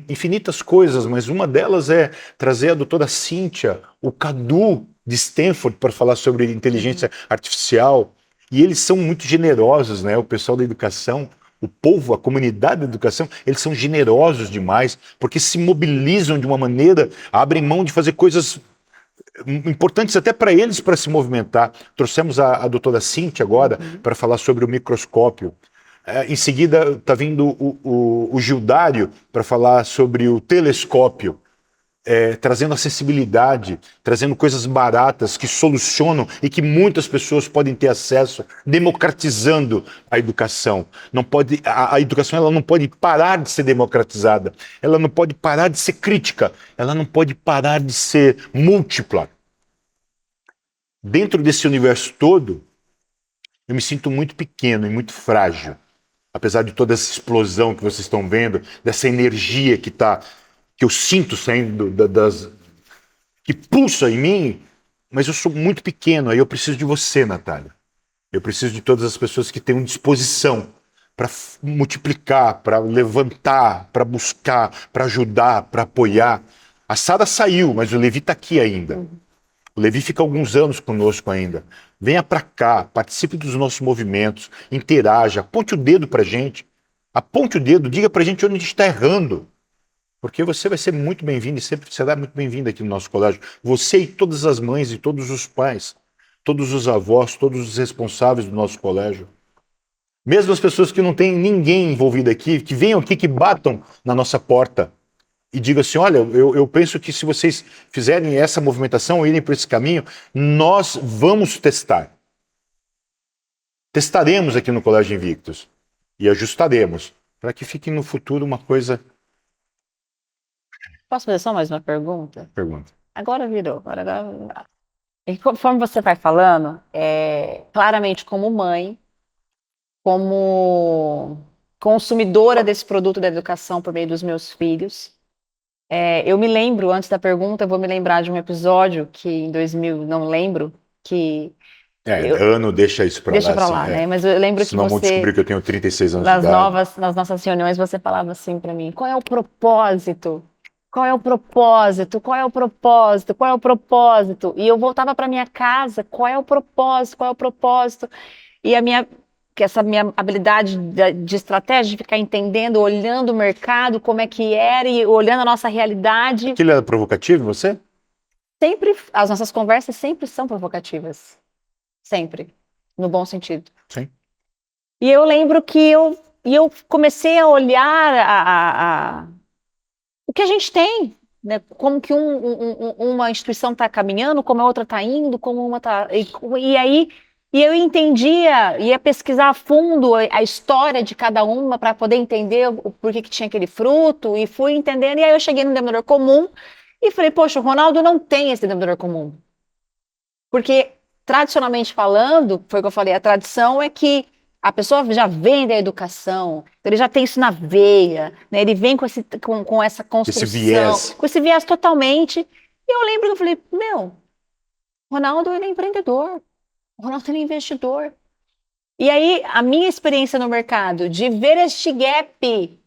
infinitas coisas, mas uma delas é trazer a doutora Cíntia, o Cadu de Stanford, para falar sobre inteligência artificial. E eles são muito generosos, né? O pessoal da educação, o povo, a comunidade da educação, eles são generosos demais, porque se mobilizam de uma maneira, abrem mão de fazer coisas importantes até para eles para se movimentar. Trouxemos a doutora Cíntia agora para falar sobre o microscópio. Em seguida está vindo o Gildário para falar sobre o telescópio, trazendo acessibilidade, trazendo coisas baratas que solucionam e que muitas pessoas podem ter acesso, democratizando a educação. Não pode, a educação ela não pode parar de ser democratizada, ela não pode parar de ser crítica, ela não pode parar de ser múltipla. Dentro desse universo todo, eu me sinto muito pequeno e muito frágil. apesar de toda essa explosão que vocês estão vendo, dessa energia que eu sinto saindo que pulsa em mim, mas eu sou muito pequeno, aí eu preciso de você, Natália. Eu preciso de todas as pessoas que tenham disposição para multiplicar, para levantar, para buscar, para ajudar, para apoiar. A Sara saiu, mas o Levi está aqui ainda. O Levi fica alguns anos conosco ainda. Venha para cá, participe dos nossos movimentos, interaja, aponte o dedo para a gente. Aponte o dedo, diga para a gente onde a gente está errando. Porque você vai ser muito bem-vindo e sempre será muito bem-vindo aqui no nosso colégio. Você e todas as mães e todos os pais, todos os avós, todos os responsáveis do nosso colégio. Mesmo as pessoas que não têm ninguém envolvido aqui, que venham aqui, que batam na nossa porta e digam assim, olha, eu penso que se vocês fizerem essa movimentação, irem por esse caminho, nós vamos testar. Testaremos aqui no Colégio Invictus e ajustaremos para que fique no futuro uma coisa... Posso fazer só mais uma pergunta? Pergunta. Agora virou. E conforme você vai falando, claramente como mãe, como consumidora desse produto da educação por meio dos meus filhos, eu me lembro, antes da pergunta, eu vou me lembrar de um episódio que em 2000, não lembro, que... Ano deixa isso para lá. Deixa para lá, assim, né? Mas eu lembro senão que vão você... descobrir que eu tenho 36 anos de idade. Nas nossas reuniões, você falava assim para mim, qual é o propósito? Qual é o propósito? Qual é o propósito? Qual é o propósito? E eu voltava para minha casa, qual é o propósito? Qual é o propósito? E essa minha habilidade de estratégia, de ficar entendendo, olhando o mercado, como é que era, e olhando a nossa realidade. Aquilo era provocativo em você? Sempre, as nossas conversas sempre são provocativas. Sempre. No bom sentido. Sim. E eu lembro que eu comecei a olhar o que a gente tem, né? Como que uma instituição está caminhando, como a outra está indo, como uma está... E eu entendia, ia pesquisar a fundo a história de cada uma para poder entender o porquê que tinha aquele fruto, e fui entendendo, e aí eu cheguei no denominador comum e falei, poxa, o Ronaldo não tem esse denominador comum. Porque, tradicionalmente falando, foi o que eu falei, a tradição é que a pessoa já vem da educação, então ele já tem isso na veia, né? Ele vem com essa construção, com esse viés totalmente. E eu lembro que eu falei, Ronaldo, ele é empreendedor. O Ronaldo é investidor. E aí, a minha experiência no mercado, de ver este gap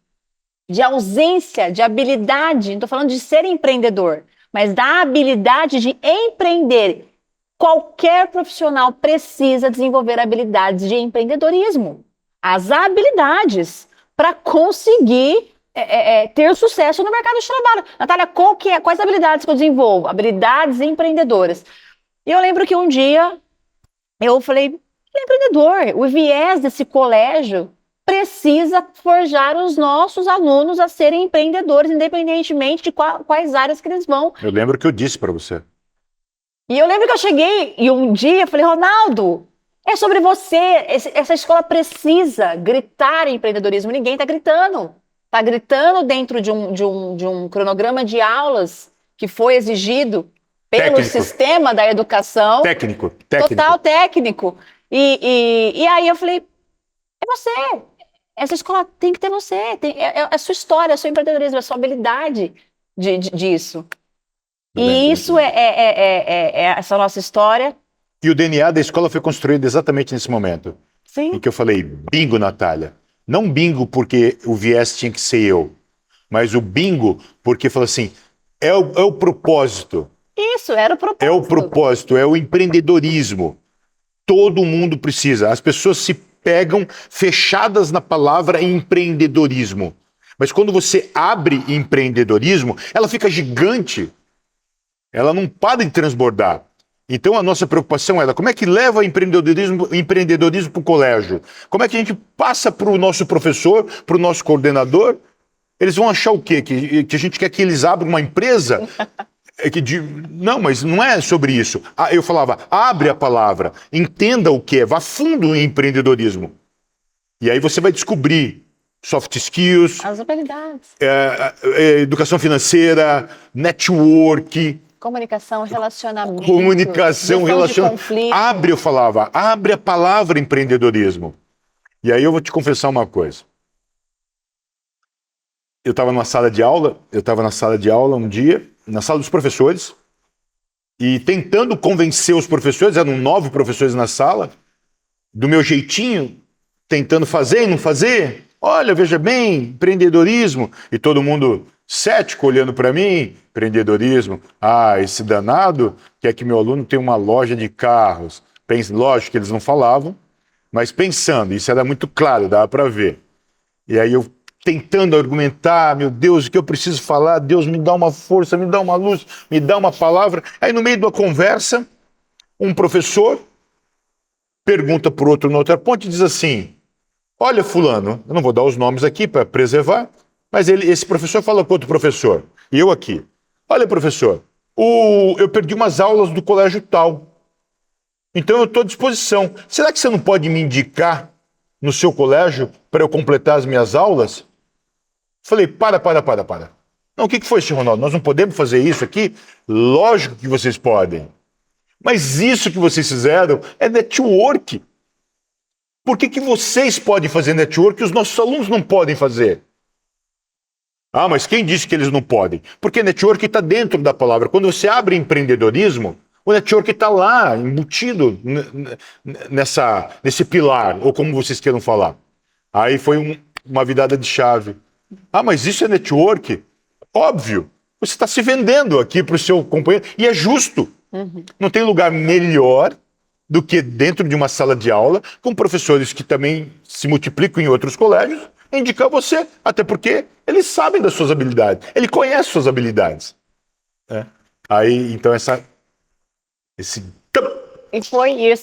de ausência, de habilidade, não estou falando de ser empreendedor, mas da habilidade de empreender. Qualquer profissional precisa desenvolver habilidades de empreendedorismo. As habilidades para conseguir ter sucesso no mercado de trabalho. Natália, quais habilidades que eu desenvolvo? Habilidades empreendedoras. E eu lembro que um dia... eu falei, empreendedor, o viés desse colégio precisa forjar os nossos alunos a serem empreendedores, independentemente de quais áreas que eles vão. Eu lembro que eu disse para você. E eu lembro que eu cheguei e um dia eu falei, Ronaldo, é sobre você, essa escola precisa gritar empreendedorismo. Ninguém está gritando. Está gritando dentro de um cronograma de aulas que foi exigido pelo sistema da educação. Técnico. Total técnico. E aí eu falei, é você. Essa escola tem que ter você. É a sua história, é o seu empreendedorismo, é a sua habilidade disso. E isso é essa nossa história. E o DNA da escola foi construído exatamente nesse momento. Sim. Em que eu falei, bingo, Natália. Não bingo porque o viés tinha que ser eu, mas o bingo porque falou assim, é o propósito. Isso, era o propósito. É o propósito, é o empreendedorismo. Todo mundo precisa. As pessoas se pegam fechadas na palavra empreendedorismo. Mas quando você abre empreendedorismo, ela fica gigante. Ela não para de transbordar. Então a nossa preocupação é como é que leva empreendedorismo para o colégio? Como é que a gente passa para o nosso professor, para o nosso coordenador? Eles vão achar o quê? Que a gente quer que eles abram uma empresa? Não, mas não é sobre isso. Eu falava, abre a palavra, entenda o que é, vá fundo em empreendedorismo. E aí você vai descobrir soft skills, as habilidades, educação financeira, network, comunicação, relacionamento. Abre, eu falava, abre a palavra empreendedorismo. E aí eu vou te confessar uma coisa. Eu estava na sala de aula um dia, na sala dos professores, e tentando convencer os professores, eram 9 professores na sala, do meu jeitinho, tentando fazer e não fazer. Olha, veja bem, empreendedorismo. E todo mundo cético olhando para mim, empreendedorismo. Ah, esse danado quer que meu aluno tenha uma loja de carros. Lógico que eles não falavam, mas pensando, isso era muito claro, dava para ver. E aí eu tentando argumentar, meu Deus, o que eu preciso falar? Deus, me dá uma força, me dá uma luz, me dá uma palavra. Aí no meio da conversa, um professor pergunta para o outro na outra ponte e diz assim: olha, fulano, eu não vou dar os nomes aqui para preservar, mas esse professor fala com outro professor, e eu aqui. Olha, professor, eu perdi umas aulas do colégio tal, então eu estou à disposição. Será que você não pode me indicar no seu colégio para eu completar as minhas aulas? Falei, para. Não, o que foi, senhor Ronaldo? Nós não podemos fazer isso aqui? Lógico que vocês podem. Mas isso que vocês fizeram é network. Por que vocês podem fazer network e os nossos alunos não podem fazer? Ah, mas quem disse que eles não podem? Porque network está dentro da palavra. Quando você abre empreendedorismo, o network está lá, embutido nesse pilar, ou como vocês queiram falar. Aí foi uma virada de chave. Ah, mas isso é network? Óbvio. Você está se vendendo aqui para o seu companheiro. E é justo. Não tem lugar melhor do que dentro de uma sala de aula, com professores que também se multiplicam em outros colégios, indicar você. Até porque eles sabem das suas habilidades. Ele conhece suas habilidades. Aí, então, esse...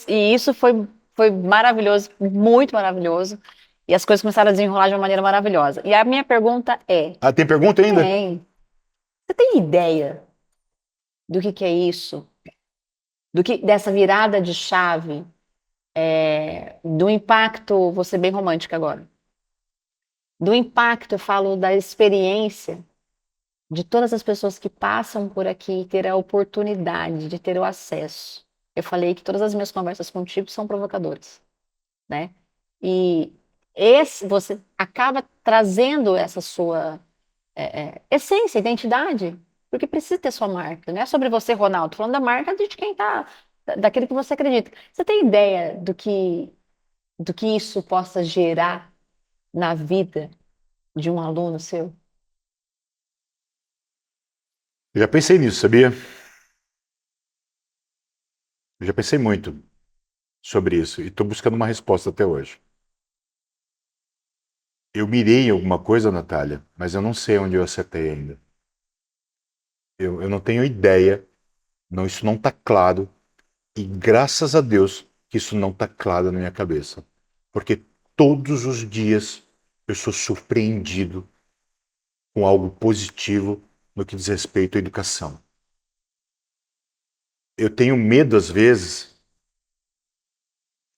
E isso foi maravilhoso, muito maravilhoso. E as coisas começaram a desenrolar de uma maneira maravilhosa. E a minha pergunta é... Ah, tem pergunta ainda? Você tem ideia do que é isso? Dessa virada de chave? Do impacto... Vou ser bem romântica agora. Do impacto, eu falo da experiência de todas as pessoas que passam por aqui ter a oportunidade de ter o acesso. Eu falei que todas as minhas conversas contigo são provocadoras, né? E você acaba trazendo essa sua essência, identidade, porque precisa ter sua marca. Não é sobre você, Ronaldo, tô falando da marca de quem tá, daquele que você acredita. Você tem ideia do que isso possa gerar na vida de um aluno seu? Eu já pensei nisso, sabia? Eu já pensei muito sobre isso e estou buscando uma resposta até hoje. Eu mirei em alguma coisa, Natália, mas eu não sei onde eu acertei ainda. Eu não tenho ideia, não, isso não está claro, e graças a Deus que isso não está claro na minha cabeça. Porque todos os dias eu sou surpreendido com algo positivo no que diz respeito à educação. Eu tenho medo, às vezes,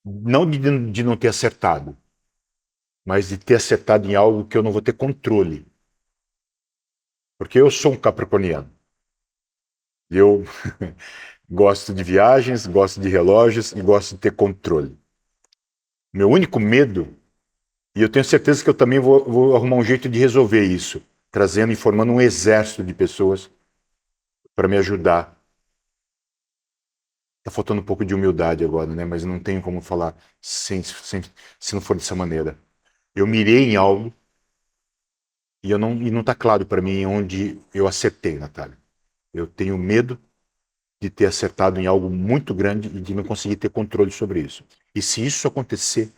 não de não ter acertado, mas de ter acertado em algo que eu não vou ter controle. Porque eu sou um capricorniano. Eu gosto de viagens, gosto de relógios e gosto de ter controle. Meu único medo, e eu tenho certeza que eu também vou arrumar um jeito de resolver isso, trazendo e formando um exército de pessoas para me ajudar. Tá faltando um pouco de humildade agora, né? Mas não tenho como falar se não for dessa maneira. Eu mirei em algo e não está claro para mim onde eu acertei, Natália. Eu tenho medo de ter acertado em algo muito grande e de não conseguir ter controle sobre isso. E se isso acontecer,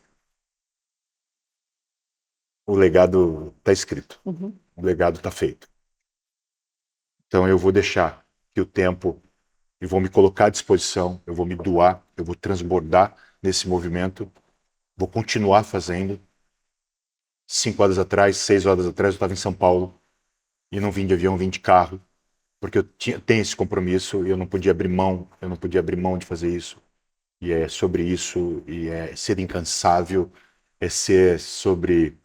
o legado está escrito. O legado está feito. Então eu vou deixar que o tempo, e vou me colocar à disposição, eu vou me doar, eu vou transbordar nesse movimento, vou continuar fazendo. 5 horas atrás, 6 horas atrás, eu estava em São Paulo e não vim de avião, vim de carro, porque eu tenho esse compromisso e eu não podia abrir mão de fazer isso. E é sobre isso, e é ser incansável, é ser sobre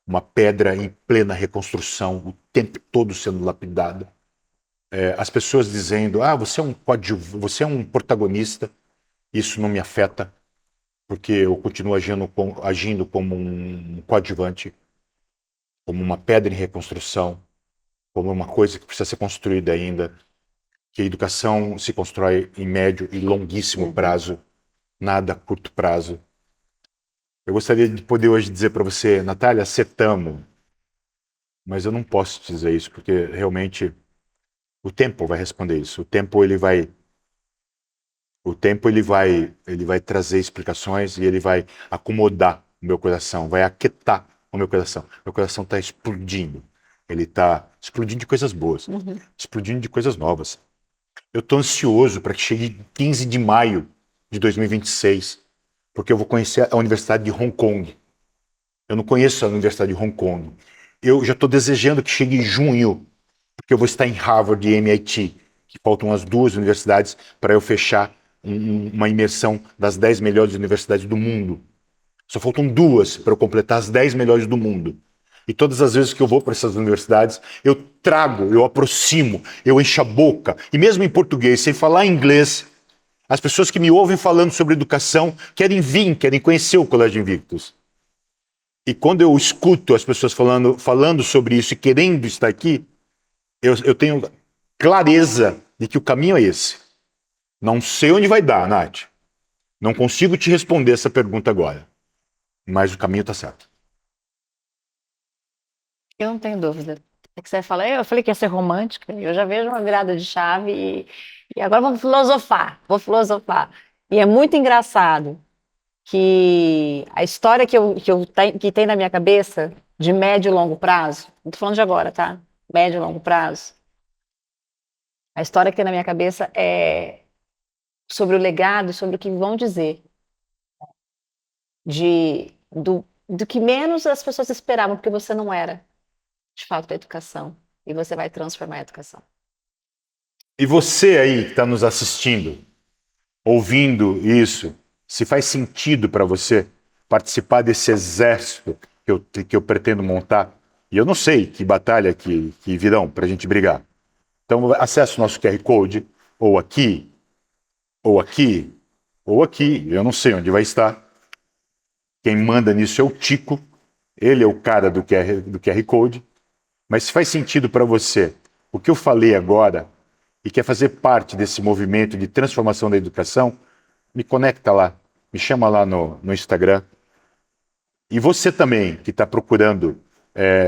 uma pedra em plena reconstrução, o tempo todo sendo lapidada. As pessoas dizendo, você é um protagonista, isso não me afeta, porque eu continuo agindo como um coadjuvante, como uma pedra em reconstrução, como uma coisa que precisa ser construída ainda, que a educação se constrói em médio e longuíssimo prazo, nada a curto prazo. Eu gostaria de poder hoje dizer para você, Natália, acertamos, mas eu não posso te dizer isso, porque realmente o tempo vai responder isso. O tempo ele vai trazer explicações e ele vai acomodar o meu coração, vai aquietar o meu coração. Meu coração está explodindo. Ele está explodindo de coisas boas, explodindo de coisas novas. Eu estou ansioso para que chegue 15 de maio de 2026, porque eu vou conhecer a Universidade de Hong Kong. Eu não conheço a Universidade de Hong Kong. Eu já estou desejando que chegue em junho, porque eu vou estar em Harvard e MIT, que faltam as duas universidades para eu fechar uma imersão das 10 melhores universidades do mundo. Só faltam duas para eu completar as 10 melhores do mundo. E todas as vezes que eu vou para essas universidades, eu trago, eu aproximo, eu encho a boca. E mesmo em português, sem falar inglês, as pessoas que me ouvem falando sobre educação querem vir, querem conhecer o Colégio Invictus. E quando eu escuto as pessoas falando sobre isso e querendo estar aqui, eu tenho clareza de que o caminho é esse. Não sei onde vai dar, Nath. Não consigo te responder essa pergunta agora. Mas o caminho está certo. Eu não tenho dúvida. É que você fala, eu falei que ia ser romântica, eu já vejo uma virada de chave e agora vamos filosofar, vou filosofar. E é muito engraçado que a história que tem na minha cabeça, de médio e longo prazo, não tô falando de agora, tá? Médio e longo prazo. A história que tem na minha cabeça é sobre o legado, sobre o que vão dizer. Do que menos as pessoas esperavam, porque você não era, de fato, da educação. E você vai transformar a educação. E você aí que está nos assistindo, ouvindo isso, se faz sentido para você participar desse exército que eu pretendo montar, e eu não sei que batalha que virão para a gente brigar. Então, acesse o nosso QR Code, ou aqui, ou aqui, ou aqui, eu não sei onde vai estar. Quem manda nisso é o Tico, ele é o cara do QR Code. Mas se faz sentido para você o que eu falei agora e quer fazer parte desse movimento de transformação da educação, me conecta lá, me chama lá no Instagram. E você também, que está procurando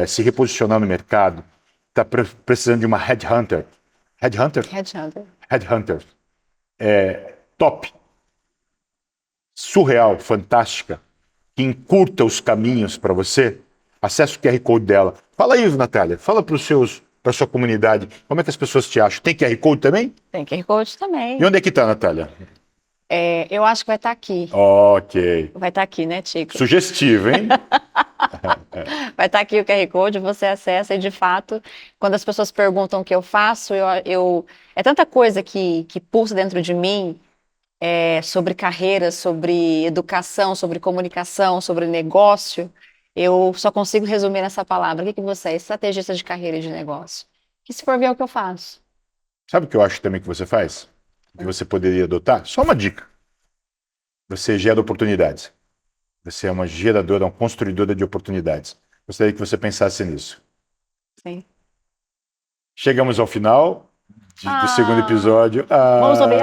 se reposicionar no mercado, está precisando de uma headhunter. Headhunter? Headhunter. Headhunter. Top. Surreal, fantástica, que encurta os caminhos para você, acesse o QR Code dela. Fala aí, Natália, fala para a sua comunidade, como é que as pessoas te acham? Tem QR Code também? Tem QR Code também. E onde é que está, Natália? Eu acho que vai estar aqui. Ok. Vai estar aqui, né, Tico? Sugestivo, hein? Vai estar aqui o QR Code, você acessa e, de fato, quando as pessoas perguntam o que eu faço, é tanta coisa que pulsa dentro de mim, sobre carreira, sobre educação, sobre comunicação, sobre negócio, eu só consigo resumir nessa palavra. O que você é? Estrategista de carreira e de negócio. Que se for ver é o que eu faço. Sabe o que eu acho também que você faz? Que você poderia adotar? Só uma dica. Você gera oportunidades. Você é uma geradora, uma construidora de oportunidades. Gostaria que você pensasse nisso. Sim. Chegamos ao final do segundo episódio. Vamos ouvir.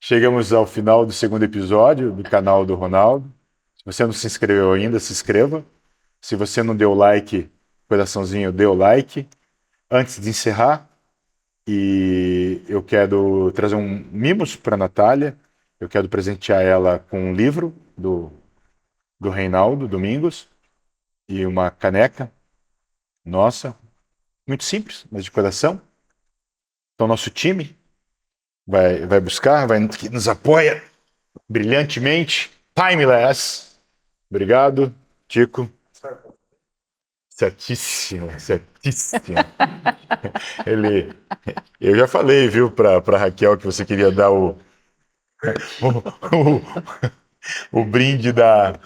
Chegamos ao final do segundo episódio do canal do Ronaldo. Se você não se inscreveu ainda, se inscreva. Se você não deu like, coraçãozinho, dê o like. Antes de encerrar, e eu quero trazer um mimos para a Natália. Eu quero presentear ela com um livro do Reinaldo Domingos e uma caneca nossa, muito simples, mas de coração. Então, nosso time vai buscar, nos apoia brilhantemente. Timeless. Obrigado, Tico. Certíssimo, certíssimo. Eu já falei, viu, para Raquel que você queria dar o brinde da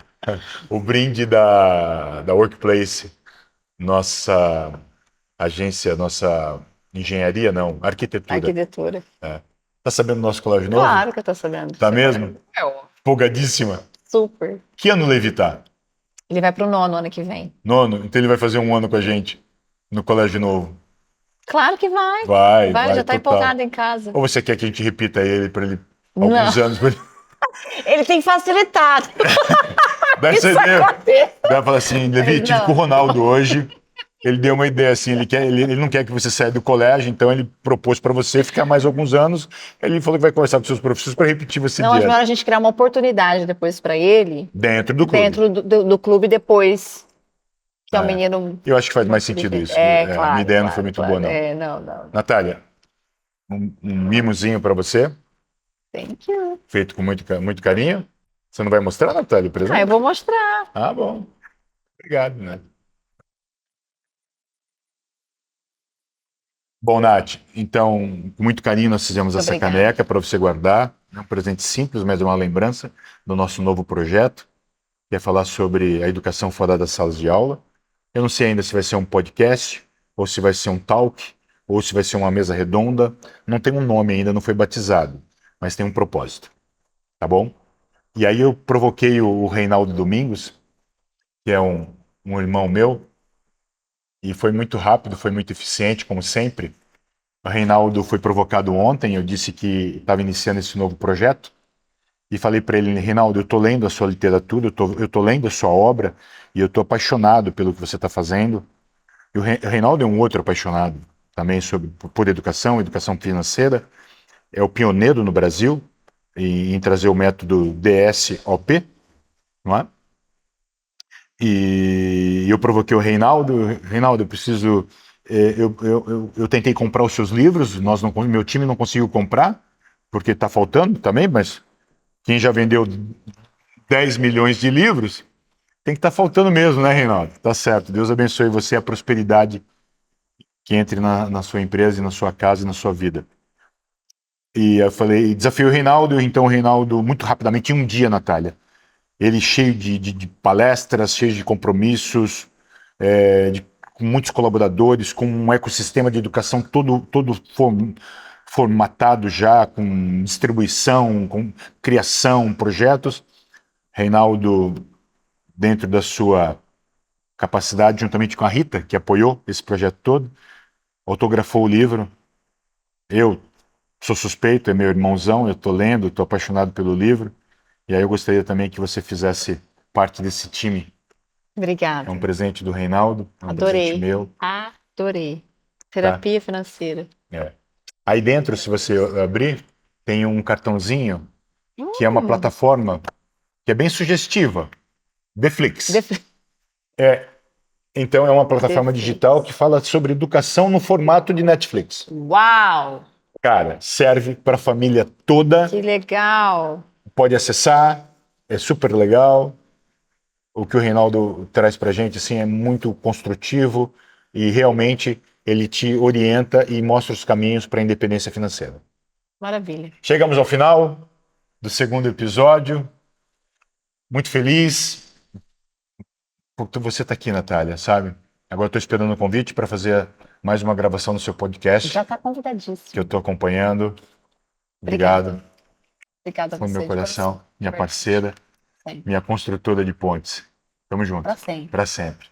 Workplace, nossa agência, nossa engenharia, não, arquitetura. Arquitetura. Tá sabendo do nosso colégio novo? Claro que eu tô sabendo. Tá mesmo? É óbvio. Empolgadíssima. Super. Que ano o Levi tá? Ele vai pro 9º ano que vem. 9º? Então ele vai fazer 1 ano com a gente no colégio novo. Claro que vai. Vai, Já tá total. empolgado em casa. Ou você quer que a gente repita ele para ele Não. alguns anos? Pra ele... Ele tem facilitado. Dá essa Isso ideia. acontece. Vai falar assim, Levi, tive Não. com o Ronaldo hoje. Ele deu uma ideia assim, ele não quer que você saia do colégio, então ele propôs para você ficar mais alguns anos. Ele falou que vai conversar com seus professores para repetir esse Não, acho dia melhor a gente criar uma oportunidade depois pra ele, dentro do clube. dentro do clube depois. Que é um É. menino. Eu acho que faz mais sentido isso. Claro. A minha ideia não foi muito boa, não. Não. Natália, um mimozinho para você, Thank you. feito com muito carinho. Você não vai mostrar, Natália, o presente? Eu vou mostrar. Ah, bom. Obrigado, né? Bom, Nath, então, com muito carinho nós fizemos essa Obrigada. caneca para você guardar. É um presente simples, mas é uma lembrança do nosso novo projeto, que é falar sobre a educação fora das salas de aula. Eu não sei ainda se vai ser um podcast, ou se vai ser um talk, ou se vai ser uma mesa redonda. Não tem um nome ainda, não foi batizado, mas tem um propósito, tá bom? E aí eu provoquei o Reinaldo Domingos, que é um irmão meu, e foi muito rápido, foi muito eficiente, como sempre. O Reinaldo foi provocado ontem, eu disse que estava iniciando esse novo projeto, e falei para ele, Reinaldo, eu estou lendo a sua literatura, eu estou lendo a sua obra, e eu estou apaixonado pelo que você está fazendo. E o Reinaldo é um outro apaixonado também por educação financeira, é o pioneiro no Brasil em trazer o método DSOP, não é? E eu provoquei o Reinaldo, eu preciso, eu tentei comprar os seus livros, meu time não conseguiu comprar, porque está faltando também, mas quem já vendeu 10 milhões de livros, tem que estar faltando mesmo, né, Reinaldo? Tá certo, Deus abençoe você, a prosperidade que entre na sua empresa e na sua casa e na sua vida. E eu falei, desafio o Reinaldo, então o Reinaldo, muito rapidamente, em um dia, Natália, ele cheio de palestras, cheio de compromissos, com muitos colaboradores, com um ecossistema de educação todo formatado já, com distribuição, com criação, projetos. Reinaldo, dentro da sua capacidade, juntamente com a Rita, que apoiou esse projeto todo, autografou o livro. Eu sou suspeito, é meu irmãozão, eu estou lendo, estou apaixonado pelo livro. E aí eu gostaria também que você fizesse parte desse time. Obrigada. É um presente do Reinaldo, é um Adorei. presente meu. Adorei. Terapia financeira. É. Aí dentro, se você abrir, tem um cartãozinho que é uma plataforma que é bem sugestiva. Deflix. Então é uma plataforma Deflix. digital que fala sobre educação no formato de Netflix. Uau! Cara, serve para a família toda. Que legal! Pode acessar, é super legal. O que o Reinaldo traz para a gente assim, é muito construtivo e realmente ele te orienta e mostra os caminhos para a independência financeira. Maravilha. Chegamos ao final do segundo episódio. Muito feliz por você estar aqui, Natália, sabe? Agora estou esperando o convite para fazer mais uma gravação no seu podcast. Já está convidadíssimo. Que eu estou acompanhando. Obrigado. Obrigada a Com você. meu coração, minha parceira, Sempre. minha construtora de pontes. Tamo junto. Para sempre. Para sempre.